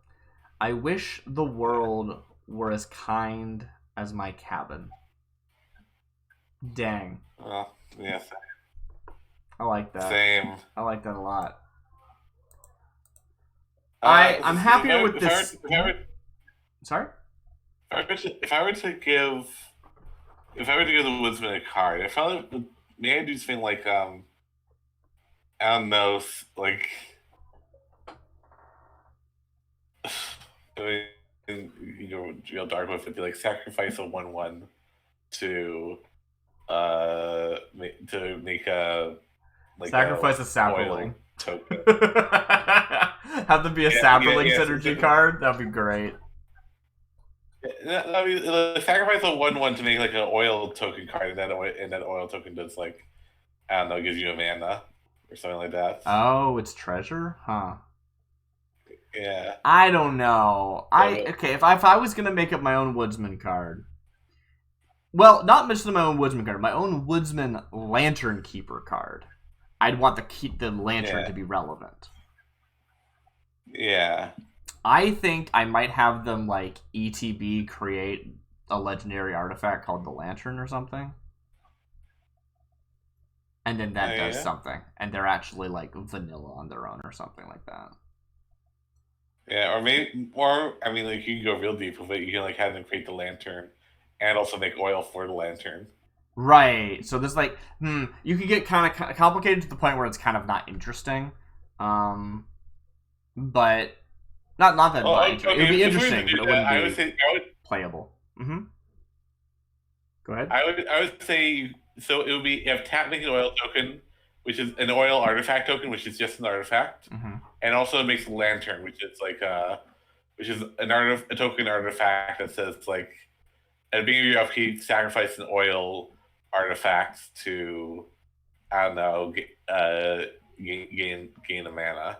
I wish the world were as kind as my cabin. Dang. Well, yeah. I like that. Same. I like that a lot. I'm happier with this. Sorry? If I were to give the Woodsman a card, I probably maybe I'd do something like I don't know, like you know, real dark with it, be like sacrifice a 1/1 to make a like sacrifice a sapperling token. Have them be a sapperling synergy card. That'd be great. I mean, sacrifice a 1/1 to make like an oil token card, and that oil token does like, I don't know, gives you a mana or something like that. Oh, it's treasure, huh? Yeah. I don't know. If I was gonna make up my own Woodsman card, well, not just my own Woodsman card, my own Woodsman Lantern Keeper card, I'd want the lantern to be relevant. Yeah. I think I might have them, like, ETB create a legendary artifact called the Lantern or something. And then that does something. And they're actually, like, vanilla on their own or something like that. Yeah, I mean, like, you can go real deep with it. You can, like, have them create the Lantern and also make oil for the Lantern. Right. So there's, like, you can get kind of complicated to the point where it's kind of not interesting. But... Not that much. It would be interesting, but it wouldn't be playable. Mm-hmm. Go ahead. I would say, so it would be, you have tap making oil token, which is an oil artifact token, which is just an artifact, and also it makes lantern, which is like which is a token artifact that says like at the beginning of your upkeep, sacrifice an oil artifact to, I don't know, gain a mana.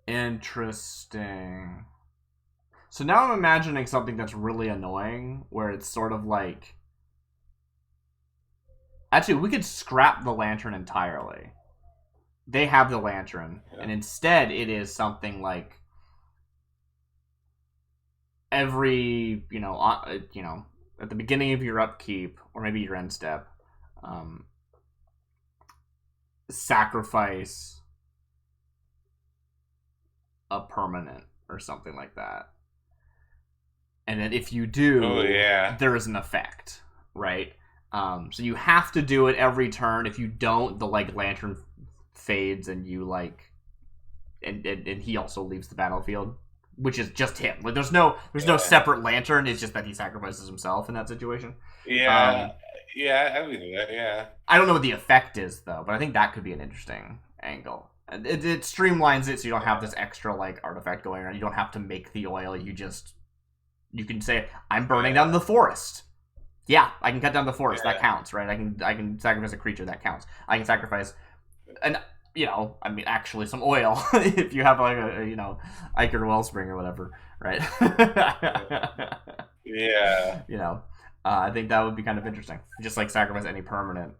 Interesting. So now I'm imagining something that's really annoying, where it's sort of like... Actually, we could scrap the lantern entirely. They have the lantern, and instead it is something like every, at the beginning of your upkeep, or maybe your end step, sacrifice a permanent or something like that. And then if you do, there is an effect, right? So you have to do it every turn. If you don't, the like lantern fades and you like and he also leaves the battlefield, which is just him. Like there's no separate lantern, it's just that he sacrifices himself in that situation. I mean that, I don't know what the effect is though, but I think that could be an interesting angle. It streamlines it so you don't have this extra like artifact going on. You don't have to make the oil. You can say, I'm burning down the forest. Yeah, I can cut down the forest. That counts, right? I can sacrifice a creature. That counts. I can sacrifice actually some oil if you have like a Iker Wellspring or whatever, right? I think that would be kind of interesting. Just like sacrifice any permanent.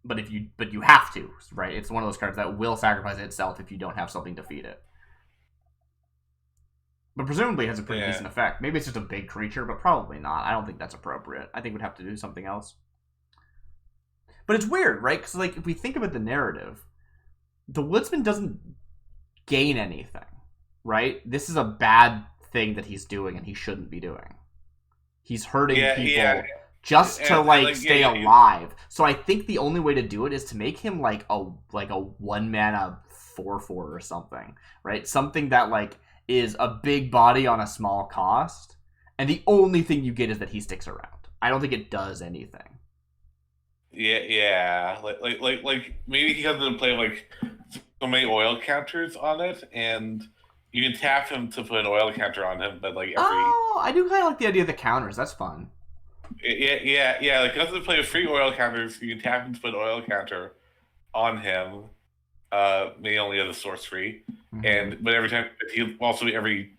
But you have to, right? It's one of those cards that will sacrifice itself if you don't have something to feed it. But presumably it has a pretty decent effect. Maybe it's just a big creature, but probably not. I don't think that's appropriate. I think we'd have to do something else. But it's weird, right? Because like if we think about the narrative, the Woodsman doesn't gain anything, right? This is a bad thing that he's doing and he shouldn't be doing. He's hurting people just to stay alive. So I think the only way to do it is to make him like a 1-mana 4/4 or something, right? Something that is a big body on a small cost, and the only thing you get is that he sticks around. I don't think it does anything. Yeah. Like maybe he comes into play so many oil counters on it, and you can tap him to put an oil counter on him, but I do kind of like the idea of the counters. That's fun. Yeah. Like, because to play with free oil counters, you can tap him to put an oil counter on him. Maybe only as a source free, but every time every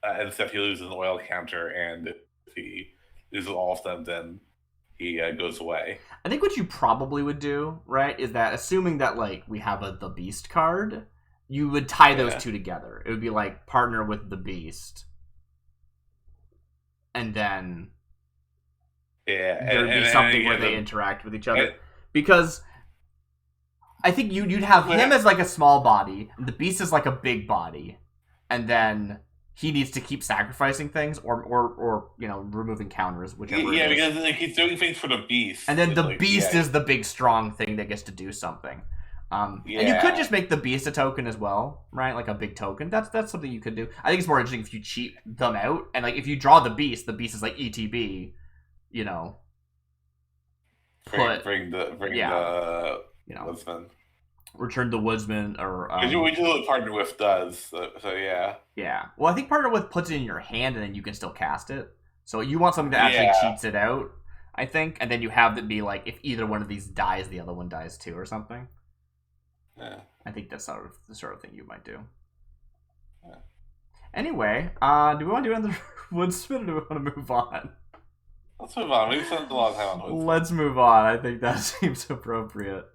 end step he loses an oil counter, and if he loses all of them, then he goes away. I think what you probably would do, right, is that assuming that we have the Beast card, you would tie those two together. It would be partner with the Beast, and then there'd be something where they interact with each other. Because I think you'd have him as a small body, and the Beast is a big body, and then he needs to keep sacrificing things or removing counters, whichever. Yeah, because he's doing things for the Beast, and then the Beast is the big strong thing that gets to do something. And you could just make the Beast a token as well, right? Like a big token. That's something you could do. I think it's more interesting if you cheat them out, and if you draw the Beast is ETB, bring the Woodsman. Return the Woodsman, or we do what Partner With does. So yeah. Yeah. Well, I think Partner With puts it in your hand, and then you can still cast it. So you want something that actually cheats it out, I think, and then you have it be if either one of these dies, the other one dies too, or something. Yeah. I think that's the sort of thing you might do. Yeah. Anyway, do we want to do another Woodsman, or do we want to move on? Let's move on. We've spent a lot of time on Woodsman. Let's move on. I think that seems appropriate.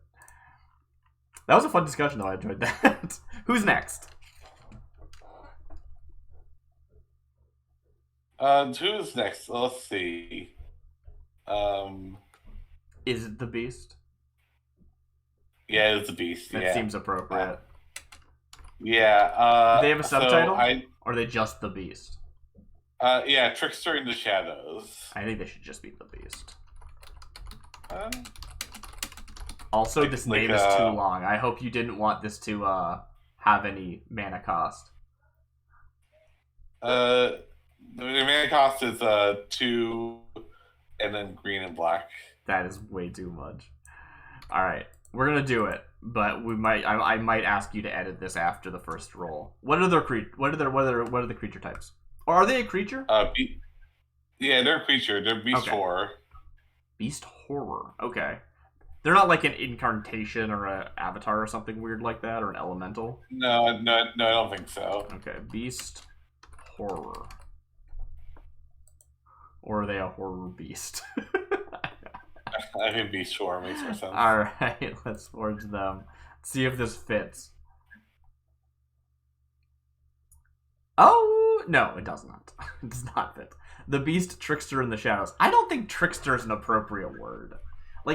That was a fun discussion, though. I enjoyed that. Who's next? Who's next? Let's see. Is it the Beast? Yeah, it's the Beast. That seems appropriate. Yeah. Do they have a subtitle? Or are they just the Beast? Yeah, Trickster in the Shadows. I think they should just be the Beast. Also, this name is too long. I hope you didn't want this to have any mana cost. The mana cost is 2, and then green and black. That is way too much. All right, we're gonna do it, but we might. I might ask you to edit this after the first roll. What are the creature types? Or are they a creature? Yeah, they're a creature. They're Beast Horror. Beast Horror. Okay. They're not like an incarnation or an avatar or something weird like that, or an elemental? No, I don't think so. Okay, Beast Horror. Or are they a horror beast? I think Beast Horror makes more sense. Alright, let's forge them. See if this fits. Oh, no, it does not. It does not fit. The Beast Trickster in the Shadows. I don't think Trickster is an appropriate word.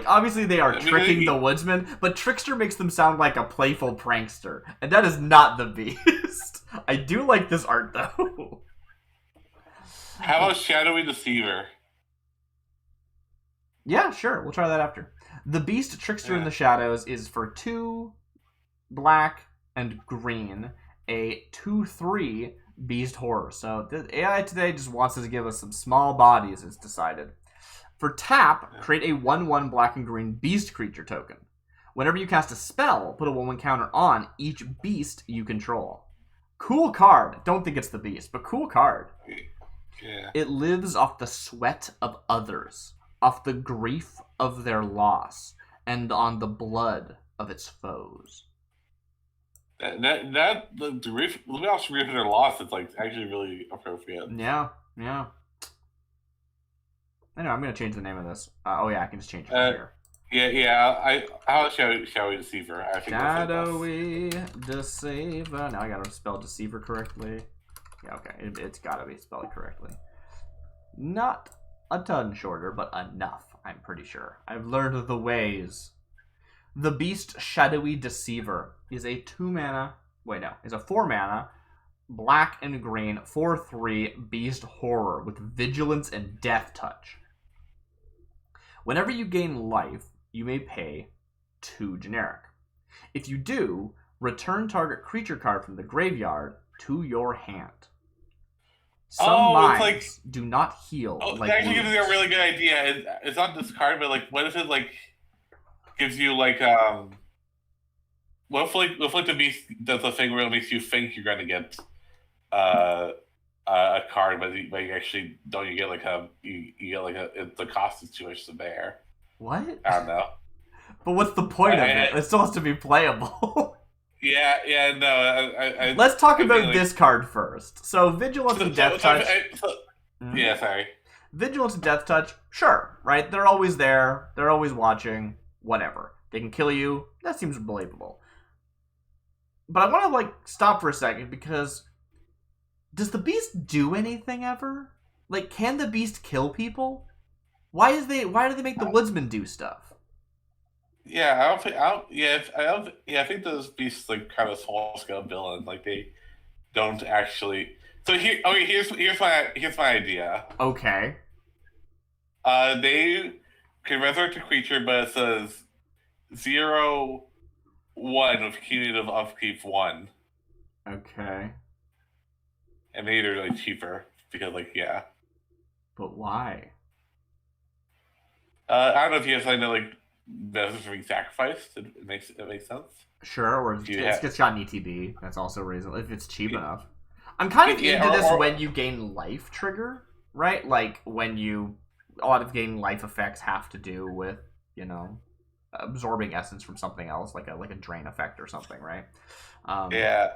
Obviously they are tricking the Woodsman, but Trickster makes them sound like a playful prankster, and that is not the Beast. I do like this art, though. How about Shadowy Deceiver? Yeah, sure. We'll try that after. The Beast Trickster in the Shadows is for 2 black and green, a 2/3 Beast Horror. So the AI today just wants us to give us some small bodies, it's decided. For tap, create a 1/1 black and green beast creature token. Whenever you cast a spell, put a 1/1 counter on each beast you control. Cool card. Don't think it's the Beast, but cool card. Yeah. It lives off the sweat of others, off the grief of their loss, and on the blood of its foes. The grief of their loss is actually really appropriate. Yeah. I know, I'm going to change the name of this. I can just change it from here. Yeah. How Shadowy Deceiver? I think Shadowy Deceiver. Now I got to spell Deceiver correctly. Yeah, okay. It's got to be spelled correctly. Not a ton shorter, but enough, I'm pretty sure. I've learned the ways. The Beast Shadowy Deceiver is a 4 mana black and green, 4/3 Beast Horror with Vigilance and Death Touch. Whenever you gain life, you may pay 2 generic. If you do, return target creature card from the graveyard to your hand. Some minds do not heal. That actually gives me a really good idea. It's not discard, but like, what if it like gives you like what if the beast does a thing where it makes you think you're gonna get a card, but you actually don't. You get like you get like the cost is too much to bear. What? I don't know. But what's the point of it? It still has to be playable. Yeah, no. Let's talk about this card first. So Vigilance and Death Touch. Yeah, sorry. Vigilance and Death Touch, sure, right? They're always there. They're always watching. Whatever. They can kill you. That seems believable. But I want to stop for a second because does the beast do anything ever? Can the beast kill people? Why do they make the woodsman do stuff? Yeah, I think those beasts kind of small scale villain. They don't actually. So here's my idea. Okay. They can resurrect a creature, but it says 0/1 with cumulative upkeep 1. Okay. And maybe they're cheaper because yeah. But why? I don't know if you have something that benefits from being sacrificed. It makes sense. Sure, or it gets shot in ETB. That's also reasonable if it's cheap enough. I'm kind of into this when you gain life trigger, right? When a lot of gaining life effects have to do with absorbing essence from something else, like a drain effect or something, right?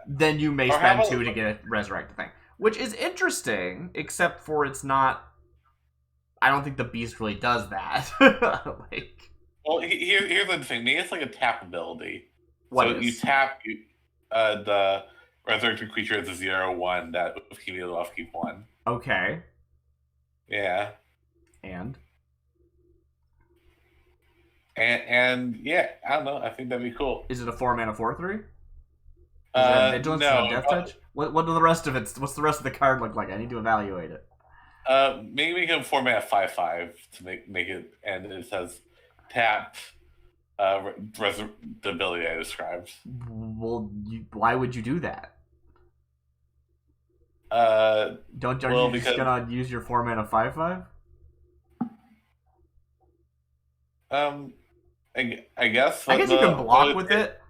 Then you may spend 2 to get a resurrect thing, which is interesting, except for it's not. I don't think the beast really does that. Well, here's the thing. Maybe it's a tap ability. You tap the resurrected creature as a 0/1 that with cumulative upkeep 1. Okay. Yeah. And yeah, I don't know. I think that'd be cool. Is it a 4-mana 4/3? No. Death Touch? What do the rest of it? What's the rest of the card look like? I need to evaluate it. Maybe make it 4-mana 5/5 to make it, and it says tap the ability I described. Well, why would you do that? Are you just gonna use your 4-mana 5/5? I guess. I guess you can block with it.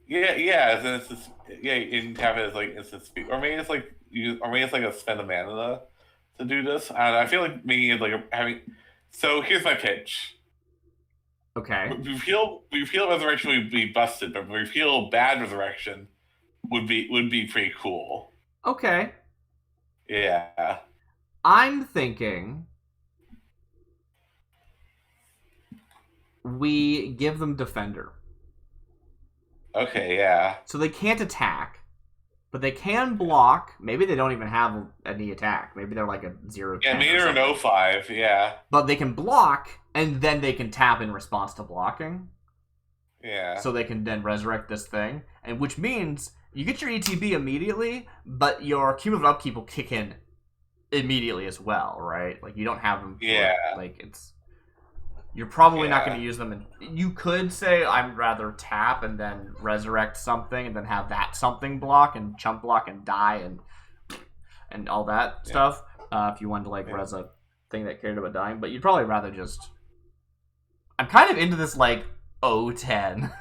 Yeah. You can tap it as instant speed, or maybe it's a spend a mana to do this. I feel like making it having. So here's my pitch. Okay. Repeal resurrection would be busted, but repeal bad resurrection would be pretty cool. Okay. Yeah. I'm thinking we give them Defender. Okay, yeah. So they can't attack, but they can block. Maybe they don't even have any attack. Maybe they're a 0/10. Yeah, maybe they're an 0/5, yeah. But they can block, and then they can tap in response to blocking. Yeah. So they can then resurrect this thing, and which means you get your ETB immediately, but your cumulative upkeep will kick in immediately as well, right? You don't have them. You're probably not going to use them. And you could say, I'd rather tap and then resurrect something and then have that something block and chump block and die and all that stuff. If you wanted to res a thing that cared about dying. But you'd probably rather just... I'm kind of into this 0/10.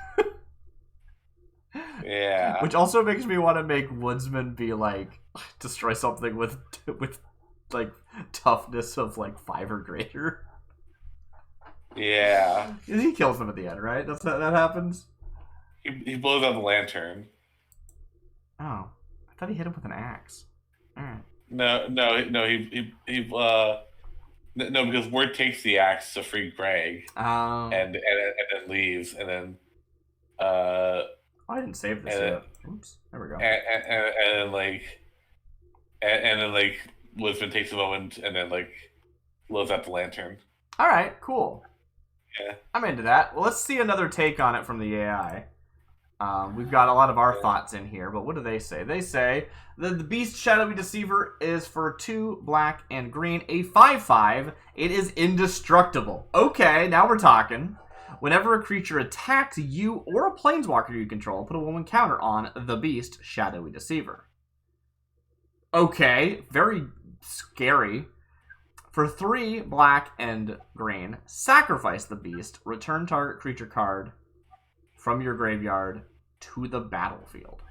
Yeah. Which also makes me want to make Woodsman be destroy something with toughness of 5 or greater. Yeah. He kills them at the end, right? That happens? He blows out the lantern. Oh. I thought he hit him with an axe. Alright. No, because Word takes the axe to free Greg. And then leaves, and then I didn't save this yet. Oops. There we go. And then Lisbon takes a moment and then blows out the lantern. Alright, cool. Yeah. I'm into that. Well, let's see another take on it from the AI. We've got a lot of our thoughts in here, but what do they say? They say that the Beast Shadowy Deceiver is for 2 black and green, a 5/5. It is indestructible. Okay, now we're talking. Whenever a creature attacks you or a planeswalker you control, put a 1/1 counter on the Beast Shadowy Deceiver. Okay, very scary. For 3 black and green, sacrifice the beast, return target creature card from your graveyard to the battlefield.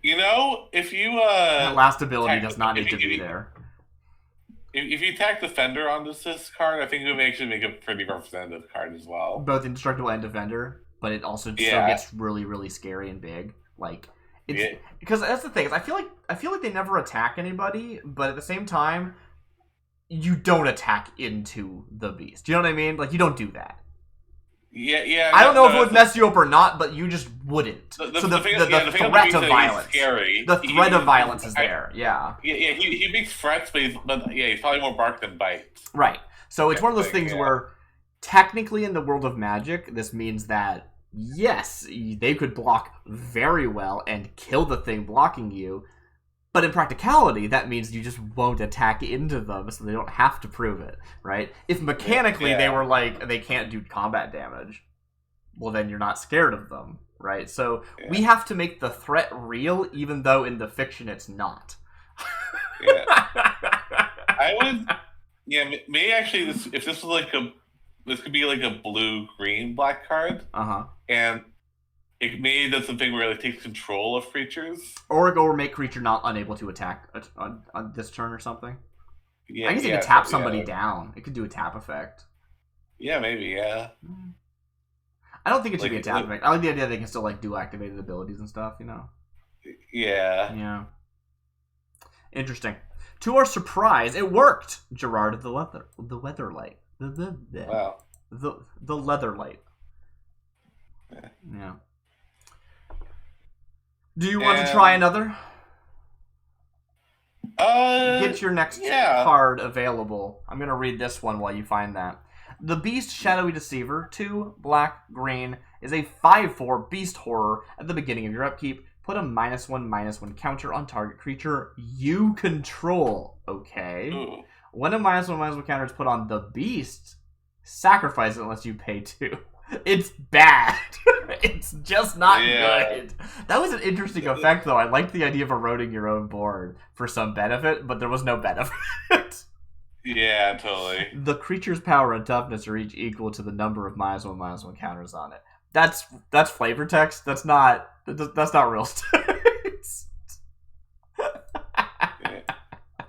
If you That last ability does not need to be there. If you attack Defender on this card, I think it would actually make a pretty representative card as well. Both Indestructible and Defender, but it also still gets really, really scary and big. Like, it's because that's the thing. Is I feel like they never attack anybody, but at the same time, you don't attack into the beast. You know what I mean? Like, you don't do that. Yeah. I don't know if it would mess you up or not, but you just wouldn't. So the threat of violence, the threat of violence is there. Yeah. Yeah. He makes threats, but he's probably more bark than bite. Right. So it's one of those things where, technically, in the world of Magic, this means that yes, they could block very well and kill the thing blocking you. But in practicality, that means you just won't attack into them, so they don't have to prove it, right? If mechanically they were like, they can't do combat damage, well, then you're not scared of them, right? So we have to make the threat real, even though in the fiction it's not. I would, maybe actually, if this was this could be like a blue-green black card, and it maybe does something where it takes control of creatures. Or make creature not unable to attack on this turn or something. Yeah, I guess it could tap somebody down. It could do a tap effect. Yeah, maybe, I don't think it should be a tap effect. I like the idea they can still do activated abilities and stuff, Yeah. Yeah. Interesting. To our surprise, it worked! Gerard the Weatherlight. Wow. The Leatherlight. Yeah. Do you want to try another? Get your next card available. I'm going to read this one while you find that. The Beast Shadowy Deceiver, 2 black, green, is a 5/4 beast horror. At the beginning of your upkeep, put a -1/-1 counter on target creature you control. Okay. Ooh. When a -1/-1 counter is put on the beast, sacrifice it unless you pay 2. It's bad. It's just not good. That was an interesting effect, though. I liked the idea of eroding your own board for some benefit, but there was no benefit. Yeah, totally. The creature's power and toughness are each equal to the number of -1/-1 counters on it. That's flavor text. That's not real stuff.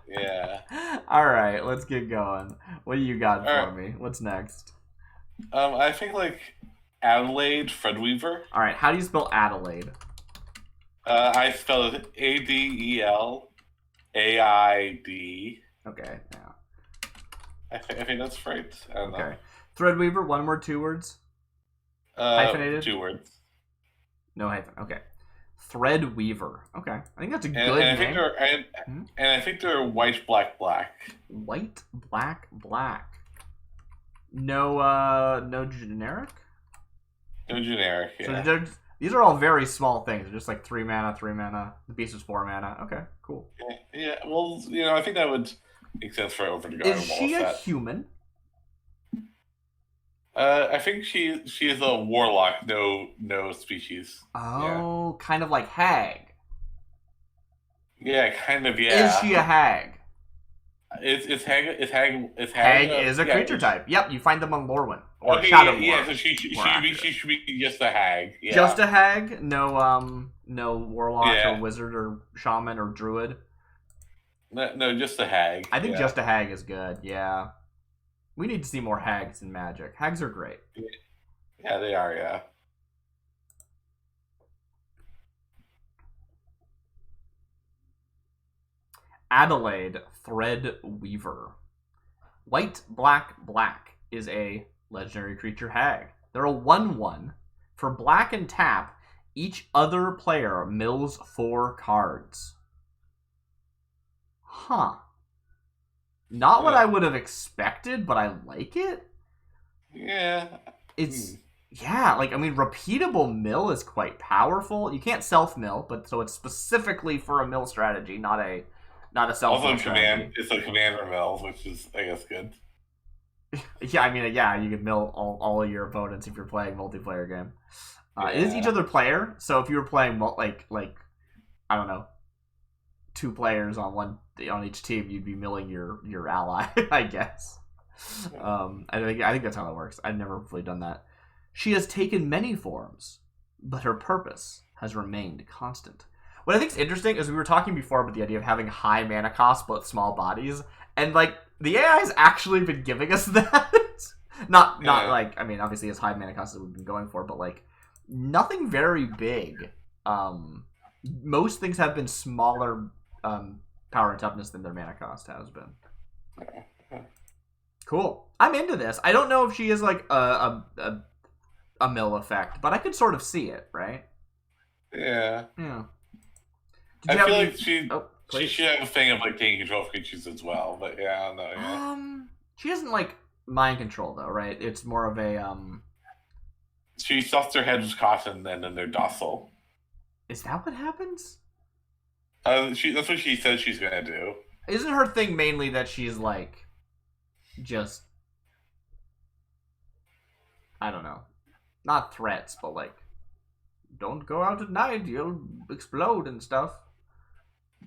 Yeah. All right, let's get going. What do you got for me? What's next? I think Adelaide Threadweaver. All right, how do you spell Adelaide? I spelled it Adelaid. Okay, yeah. I think that's right. I don't know. Threadweaver, one word, 2 words? Hyphenated? 2 words. No hyphen. Okay. Threadweaver. Okay. I think that's a good name. And I think they're white, black, black. White, black, black. No generic? No generic, yeah. So these are all very small things. They're just 3 mana, 3 mana. The beast is 4 mana. Okay, cool. Yeah, well, I think that would make sense for Over the Garden Wall. Is she a human? I think she is a warlock, no species. Oh, kind of like hag. Yeah, kind of, yeah. Is she a hag? Hag is a creature type. Yep, you find them on Lorwyn or Shadow War. Yeah, so she should be just a hag. Yeah. Just a hag? No warlock or wizard or shaman or druid. No, just a hag. I think just a hag is good. Yeah, we need to see more hags in Magic. Hags are great. Yeah, they are. Yeah. Adelaide Threadweaver. White, black, black is a legendary creature hag. They're a 1/1. For black and tap, each other player mills 4 cards. Huh. Not what I would have expected, but I like it. Yeah. It's Yeah, like, I mean, repeatable mill is quite powerful. You can't self-mill, but so it's specifically for a mill strategy, not a self-mill Also, strategy. it's a commander mill, which is, I guess, good. Yeah, I mean, yeah, you can mill all of your opponents if you're playing multiplayer game. It is each Yeah. other player, so if you were playing like I don't know, two players on each team, you'd be milling your ally, I guess. I think that's how that works. I've never really done that. She has taken many forms, but her purpose has remained constant. What I think is interesting is we were talking before about the idea of having high mana cost but small bodies, and like the AI has actually been giving us that. Not like, I mean, obviously as high mana cost as we've been going for, but like nothing very big. Most things have been smaller power and toughness than their mana cost has been. Cool. I'm into this. I don't know if she is like a mill effect, but I could sort of see it, right? Yeah. Yeah. I feel like she please. should have a thing of like taking control of creatures as well, but yeah, I don't know. Yeah. She doesn't like mind control though, right? It's more of a She stuffs their heads with caution, and then they're docile. Is that what happens? That's what she says she's gonna do. Isn't her thing mainly that she's like, just, I don't know, not threats, but like, don't go out at night, you'll explode and stuff.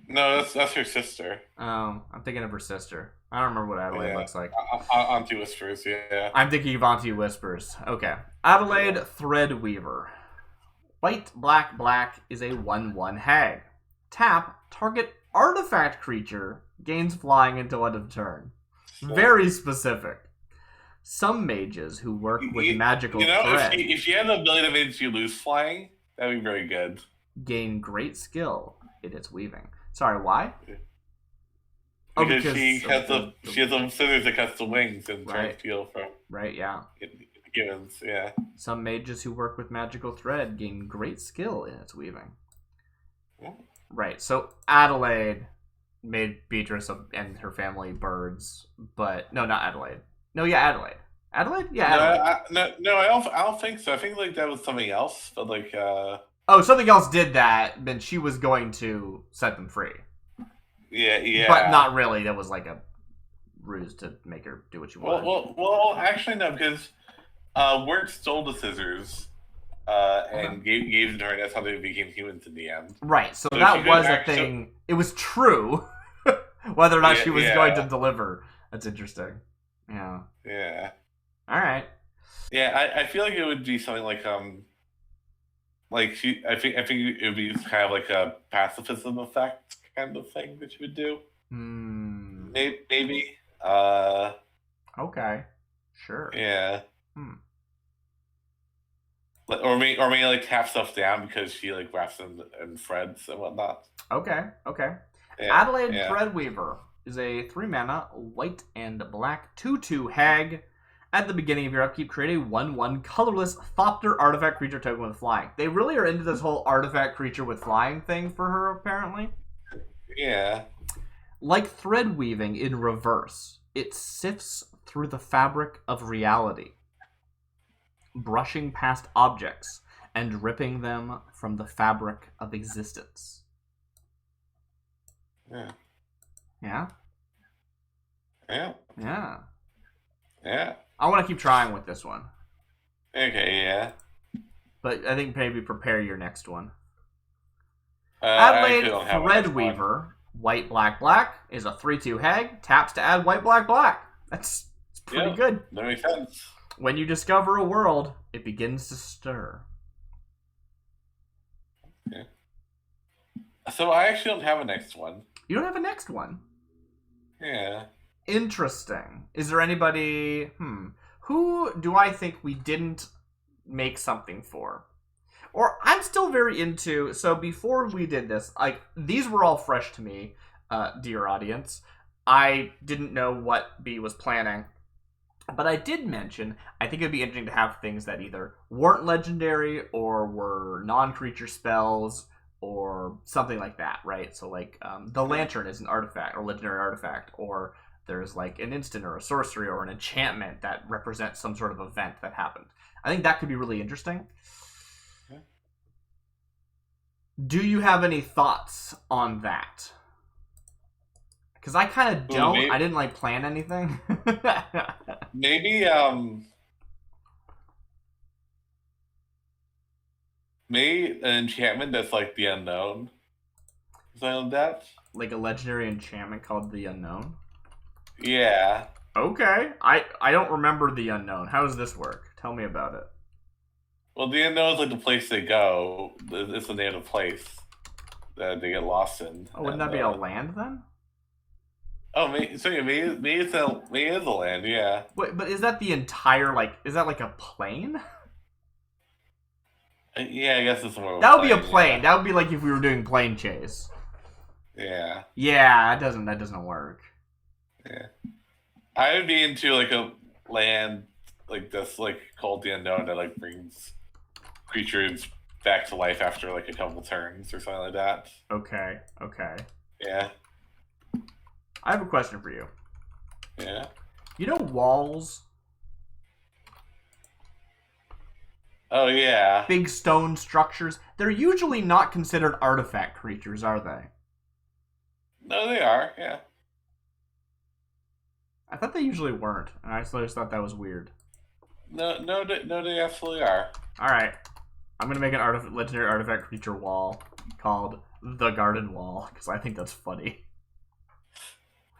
No, that's her sister. Oh, I'm thinking of her sister. I don't remember what Adelaide looks like. Auntie Whispers, yeah. I'm thinking of Auntie Whispers. Okay. Adelaide Threadweaver. White, black, black is a 1/1 hag. Tap, target artifact creature, gains flying until end of turn. Very specific. Some mages who work with magical thread. If you have the ability to make you lose flying, that'd be very good. Gain great skill in its weaving. Sorry, why? Because she has the scissors that cuts the wings and tries to steal from. Right, yeah. Givens, yeah. Some mages who work with magical thread gain great skill in its weaving. Yeah. Right, so Adelaide made Beatrice and her family birds, but no, not Adelaide. No, yeah, Adelaide. Adelaide? Yeah, Adelaide. I don't think so. I think like that was something else, but like oh, something else did that, then she was going to set them free. Yeah. But not really. That was like a ruse to make her do what she wanted. Well, actually no, because Wirt stole the scissors and gave them to her, and that's how they became humans in the end. Right, so that was a thing. It was true. Whether or not she was going to deliver. That's interesting. Yeah. Yeah. All right. Yeah, I feel like it would be something like she. I think it would be kind of like a pacifism effect kind of thing that you would do. Maybe. Okay. Sure. Yeah. Or maybe like tap stuff down because she like wraps them in threads and whatnot. Okay. Yeah. Adelaide Threadweaver is a 3-mana white and black 2/2 hag. At the beginning of your upkeep, create a 1/1 colorless Thopter artifact creature token with flying. They really are into this whole artifact creature with flying thing for her, apparently. Yeah. Like thread weaving in reverse, it sifts through the fabric of reality, brushing past objects and ripping them from the fabric of existence. Yeah. Yeah? Yeah. Yeah. Yeah. I want to keep trying with this one. Okay, yeah. But I think maybe prepare your next one. Adelaide Threadweaver, white, black, black, is a 3/2 hag. Taps to add white, black, black. That's pretty good. That makes sense. When you discover a world, it begins to stir. Okay. So I actually don't have a next one. You don't have a next one? Yeah. Interesting. Is there anybody... Who do I think we didn't make something for? Or I'm still very into... So before we did this, these were all fresh to me, dear audience. I didn't know what B was planning. But I did mention, I think it'd be interesting to have things that either weren't legendary or were non-creature spells or something like that, right? So like the Lantern is an artifact or legendary artifact, or there's like an instant or a sorcery or an enchantment that represents some sort of event that happened. I think that could be really interesting. Yeah. Do you have any thoughts on that? Because I kind of don't. I didn't like plan anything. Maybe maybe an enchantment that's like the unknown. Something like that. Like a legendary enchantment called the Unknown. Yeah. Okay. I don't remember the Unknown. How does this work? Tell me about it. Well, the unknown is like the place they go. It's the name of the place that they get lost in. Oh, wouldn't that be a land then? Oh, maybe it's a land. Yeah. Wait, but is that the entire is that like a plane? Yeah, I guess it's more. That would be a plane. Yeah. That would be like if we were doing plane chase. Yeah. Yeah, that doesn't work. Yeah. I would be into like a land like that's like called the Unknown that like brings creatures back to life after like a couple turns or something like that. Okay. Yeah. I have a question for you. Yeah. You know walls? Oh yeah. Big stone structures. They're usually not considered artifact creatures, are they? No, they are. Yeah. I thought they usually weren't, and I just thought that was weird. No, they absolutely are. All right, I'm gonna make an legendary artifact creature wall called the Garden Wall because I think that's funny.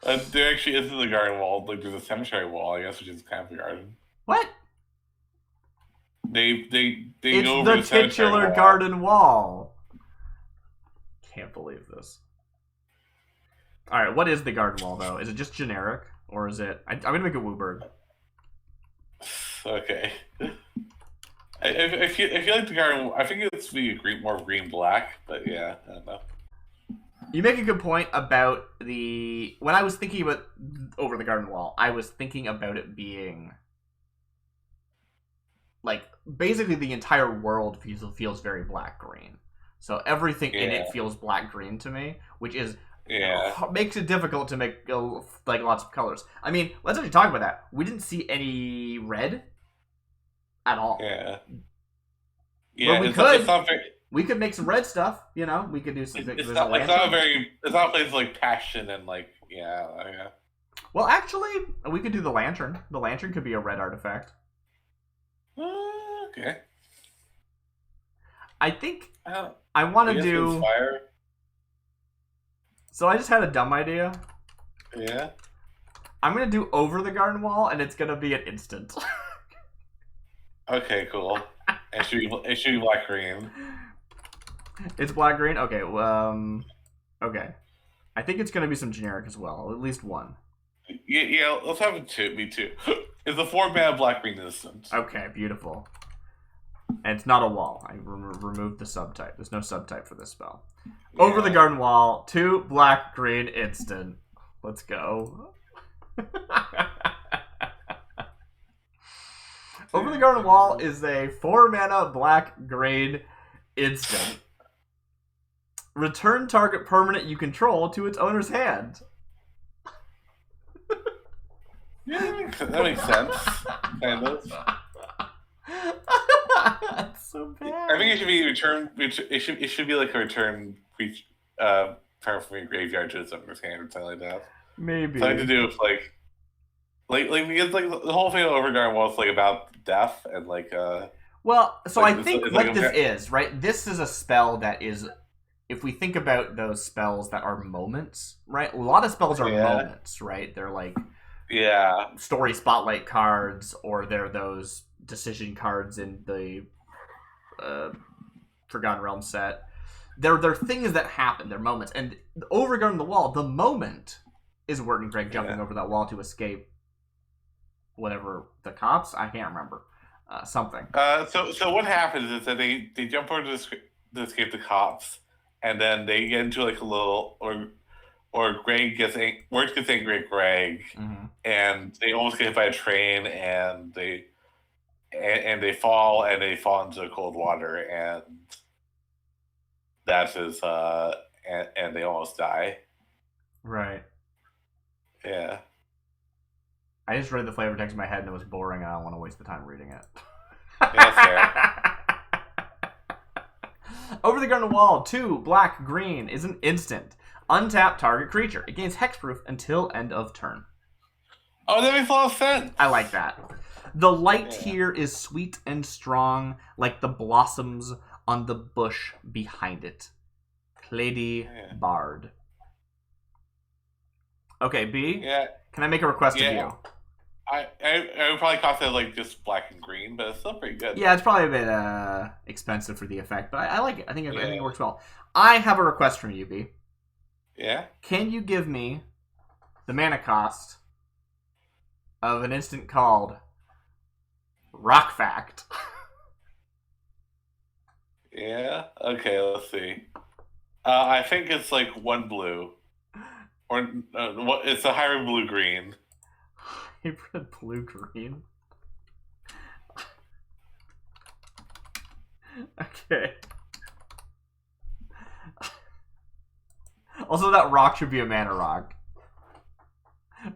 There actually isn't a garden wall. Like there's a cemetery wall, I guess, which is kind of a garden. What? They it's go over the titular garden wall. Can't believe this. All right, what is the garden wall though? Is it just generic, or is it? I'm gonna make a Wooburg. Okay. If you like the garden, I think it's be more green black, but yeah, I don't know. You make a good point about when I was thinking about over the garden wall, I was thinking about it being like basically the entire world feels very black green. So everything in it feels black green to me, which is makes it difficult to make like lots of colors. I mean, let's actually talk about that. We didn't see any red at all. Yeah. Yeah, well, we could make some red stuff. You know, we could do some. It's not a place like passion and like yeah. Well, actually, we could do the lantern. The lantern could be a red artifact. Okay. I think I want to do fire. So I just had a dumb idea. Yeah. I'm gonna do over the garden wall, and it's gonna be an instant. Okay, cool. It should be black green. It's black green. Okay. Okay. I think it's gonna be some generic as well. At least one. Yeah. Let's have it two. Me too. It's a 4-mana black green instant. Okay, beautiful. And it's not a wall. I removed the subtype. There's no subtype for this spell. Yeah. Over the garden wall, 2 black green instant. Let's go. Over the garden wall is a 4-mana black green instant. Return target permanent you control to its owner's hand. Yeah, that makes sense. Kind of. That's so bad. I think it should be return. It should be like a return from your graveyard to its owner's hand or something like that. Maybe something to do with like because like the whole thing of Overguard was like about death and like. Well, so like, I think what this is, right? This is a spell that is. If we think about those spells that are moments, right? A lot of spells are moments, right? They're like story spotlight cards, or they're those decision cards in the Forgotten Realms set. They're things that happen. They're moments. And overguarding the wall, the moment is Wirt and Greg jumping over that wall to escape whatever the cops. I can't remember something. So what happens is that they jump over to escape the cops, and then they get into like a little or Greg Wirt gets angry at Greg, and they almost get hit by a train, and they fall into cold water, and that's his and they almost die. Right. Yeah. I just read the flavor text in my head and it was boring and I don't want to waste the time reading it. Yeah, that's fair. Over the garden wall, 2 black green is an instant. Untap target creature. It gains hexproof until end of turn. Oh, that makes a lot of sense. I like that. The light here is sweet and strong, like the blossoms on the bush behind it. Lady Bard. Okay, B. Yeah. Can I make a request of you? I would probably cost it like just black and green, but it's still pretty good. Yeah, it's probably a bit expensive for the effect, but I like it. I think it works well. I have a request from you, B. Yeah? Can you give me the mana cost of an instant called Rock Fact? Yeah? Okay, let's see. I think it's like 1 blue. Or it's a hybrid blue-green. Hybrid blue-green? Okay. Also, that rock should be a mana rock.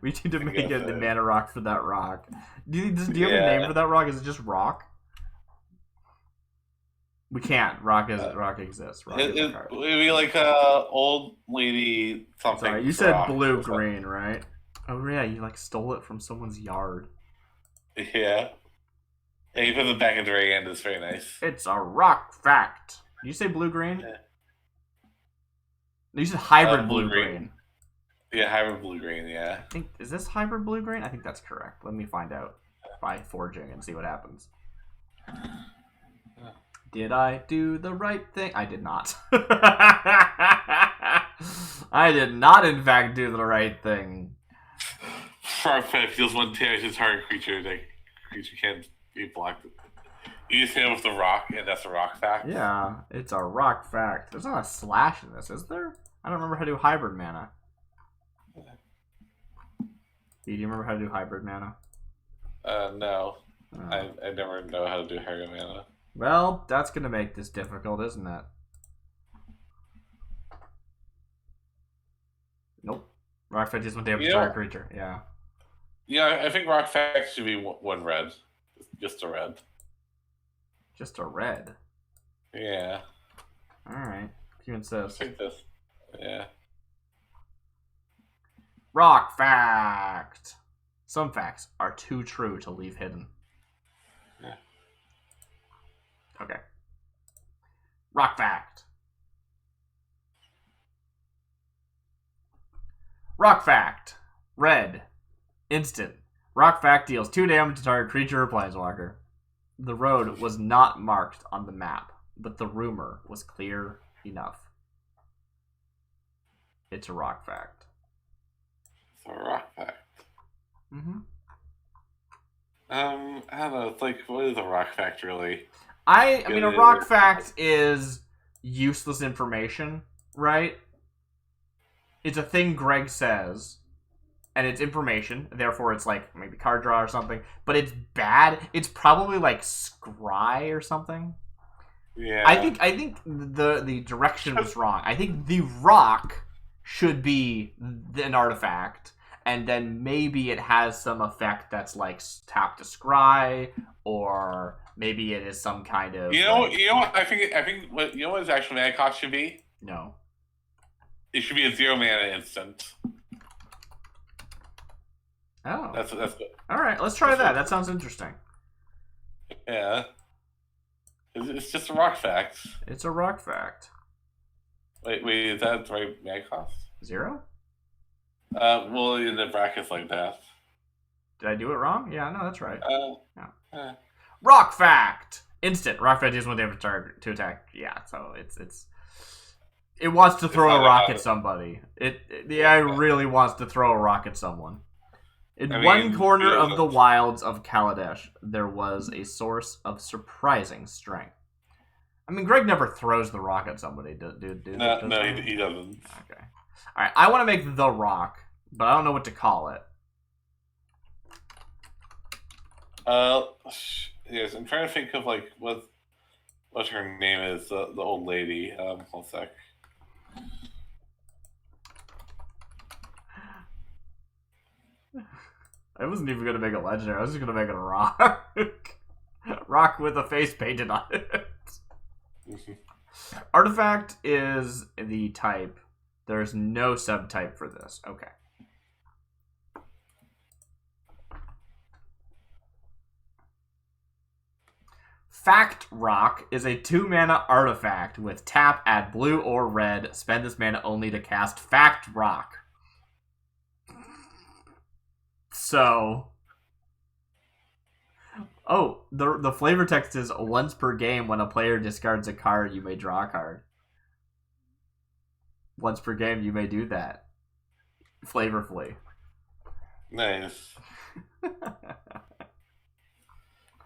We need to make it the mana rock for that rock. Do you have a name for that rock? Is it just rock? We can't. Rock exists. Rock it'd be like a old lady something. Sorry, you said blue-green, right? Oh yeah, you like stole it from someone's yard. Yeah. And you put it back into Ray, and it's very nice. It's a rock fact. Did you say blue-green? Yeah. You said hybrid blue-green. Yeah, hybrid blue-green, yeah. Is this hybrid blue-green? I think that's correct. Let me find out by forging and see what happens. Did I do the right thing? I did not. I did not, in fact, do the right thing. Farfetch deals 1 damage to target creature. The creature can't be blocked. You just hit him with the rock, and that's a rock fact? Yeah, it's a rock fact. There's not a slash in this, is there? I don't remember how to do hybrid mana. Do you remember how to do hybrid mana? No. Oh. I never know how to do hybrid mana. Well, that's going to make this difficult, isn't it? Nope. Rock Fact is 1 damage to target creature. Yeah. Yeah, I think Rock Fact should be 1 red. Just a red. Just a red? Yeah. Alright. You insist. I think this. Yeah. Rock Fact! Some facts are too true to leave hidden. Yeah. Okay. Rock Fact. Rock Fact. Red. Instant. Rock Fact deals 2 damage to target creature or planeswalker. The road was not marked on the map, but the rumor was clear enough. It's a rock fact. It's a rock fact. Mm-hmm. I don't know. It's like, what is a rock fact, really? I mean, a rock fact is useless information, right? It's a thing Greg says, and it's information. Therefore, it's like maybe card draw or something. But it's bad. It's probably like scry or something. Yeah. I think the direction was wrong. I think the rock should be an artifact, and then maybe it has some effect that's like tap to scry, or maybe it is some kind of. You know what? I think what his actual mana cost should be? No. It should be a 0 mana instant. Oh. That's good. All right, let's try that. That sounds interesting. Yeah. It's just a rock fact. It's a rock fact. Wait, is that the right mana cost? 0? Well, in the brackets like that. Did I do it wrong? Yeah, no, that's right. Yeah. Rock fact! Instant. Rock fact deals 1 damage to attack. Yeah, so it wants to throw a rock at somebody. It really wants to throw a rock at someone. In one corner of the wilds of Kaladesh, there was a source of surprising strength. I mean, Greg never throws the rock at somebody, No, he doesn't. Okay. Alright, I want to make the rock, but I don't know what to call it. Yes, I'm trying to think of like what her name is, the old lady. 1 sec. I wasn't even gonna make it legendary. I was just gonna make it a rock. Rock with a face painted on it. Artifact is the type. There's no subtype for this. Okay. Fact Rock is a 2-mana artifact with tap, add blue or red. Spend this mana only to cast Fact Rock. So... Oh, the flavor text is once per game when a player discards a card, you may draw a card. Once per game, you may do that. Flavorfully. Nice.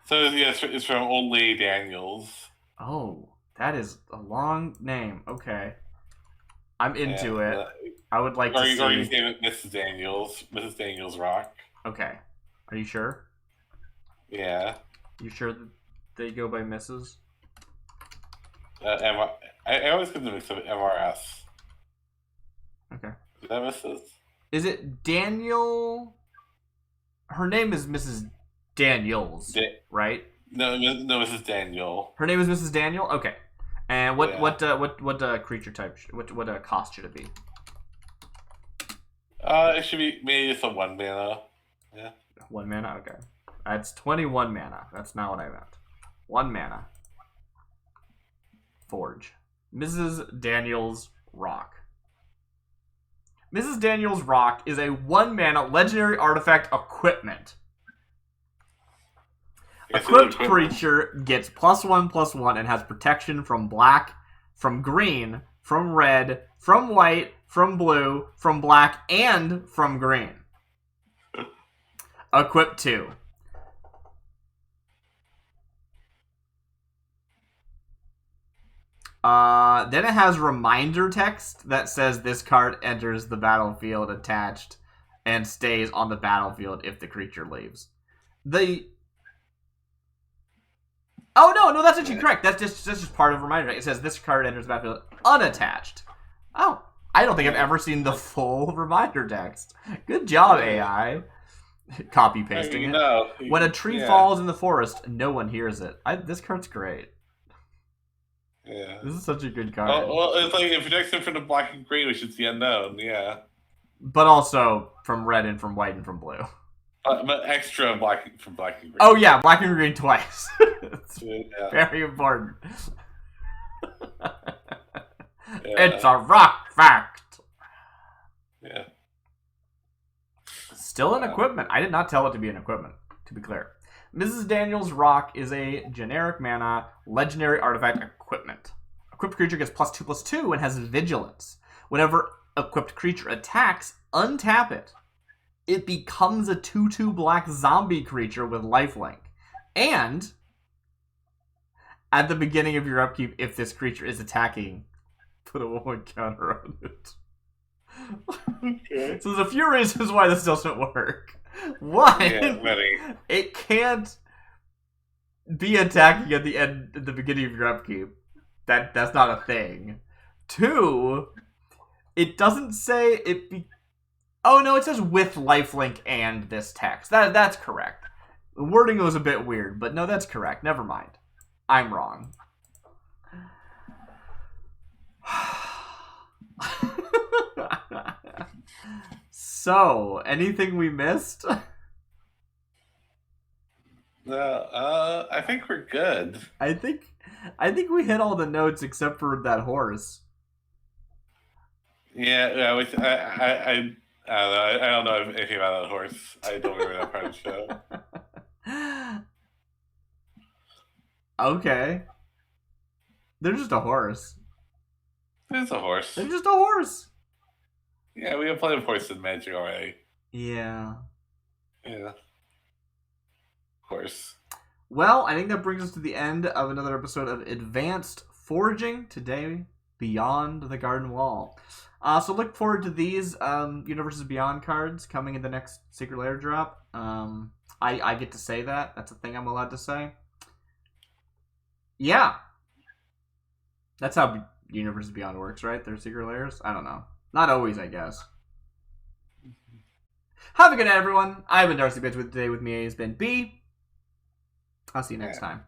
So yeah, it's from Old Lady Daniels. Oh, that is a long name. Okay. I'm into it. I would like to see... Or you say Mrs. Daniels. Mrs. Daniels Rock. Okay. Are you sure? Yeah. You sure that they go by Mrs.? I always get the mix of MRS. Okay. Is that Mrs.? Is it Daniel? Her name is Mrs. Daniels, right? No, Mrs. Daniel. Her name is Mrs. Daniel? Okay. And what creature type, what cost should it be? It should be maybe just a 1 mana. Yeah. 1 mana? Okay. That's 21 mana. That's not what I meant. 1 mana. Forge. Mrs. Daniels Rock. Mrs. Daniels Rock is a 1 mana legendary artifact equipment. Equipped creature gets +1/+1 and has protection from black, from green, from red, from white, from blue, from black, and from green. Equip 2. Then it has reminder text that says this card enters the battlefield attached and stays on the battlefield if the creature leaves. Oh no, that's actually correct. That's just part of reminder text. It says this card enters the battlefield unattached. Oh, I don't think I've ever seen the full reminder text. Good job, AI. Copy pasting it. When a tree falls in the forest, no one hears it. This card's great. Yeah. This is such a good card. Oh, well, it's like it protects him from the black and green, which is the unknown, yeah. But also from red and from white and from blue. But extra black from black and green. Oh yeah, black and green twice. It's very important. It's a rock fact. Yeah. Still an equipment. I did not tell it to be an equipment, to be clear. Mrs. Daniels Rock is a generic mana legendary artifact equipment. Equipped creature gets +2/+2 and has vigilance. Whenever equipped creature attacks, untap it. It becomes a 2/2 black zombie creature with lifelink. And at the beginning of your upkeep, if this creature is attacking, put a 1 counter on it. Okay. So there's a few reasons why this doesn't work. One, it can't be attacking at the beginning of your upkeep. That's not a thing. 2, it doesn't say it be. Oh no, it says with lifelink and this text. That's correct. The wording was a bit weird, but no, that's correct. Never mind. I'm wrong. So, anything we missed? I think we're good. I think we hit all the notes except for that horse. Yeah, I don't know anything about that horse. I don't remember that part of the show. Okay. They're just a horse. It's a horse. They're just a horse. Yeah, we have plenty of horses in Magic already. Yeah. Yeah. Of course. Well, I think that brings us to the end of another episode of Advanced Foraging. Today, Beyond the Garden Wall. So look forward to these Universes Beyond cards coming in the next Secret Lair drop. I get to say that. That's a thing I'm allowed to say. Yeah. That's how Universes Beyond works, right? They're Secret Lairs? I don't know. Not always, I guess. Have a good night, everyone. I've been DarcyBits. Today with me has been B. I'll see you next time.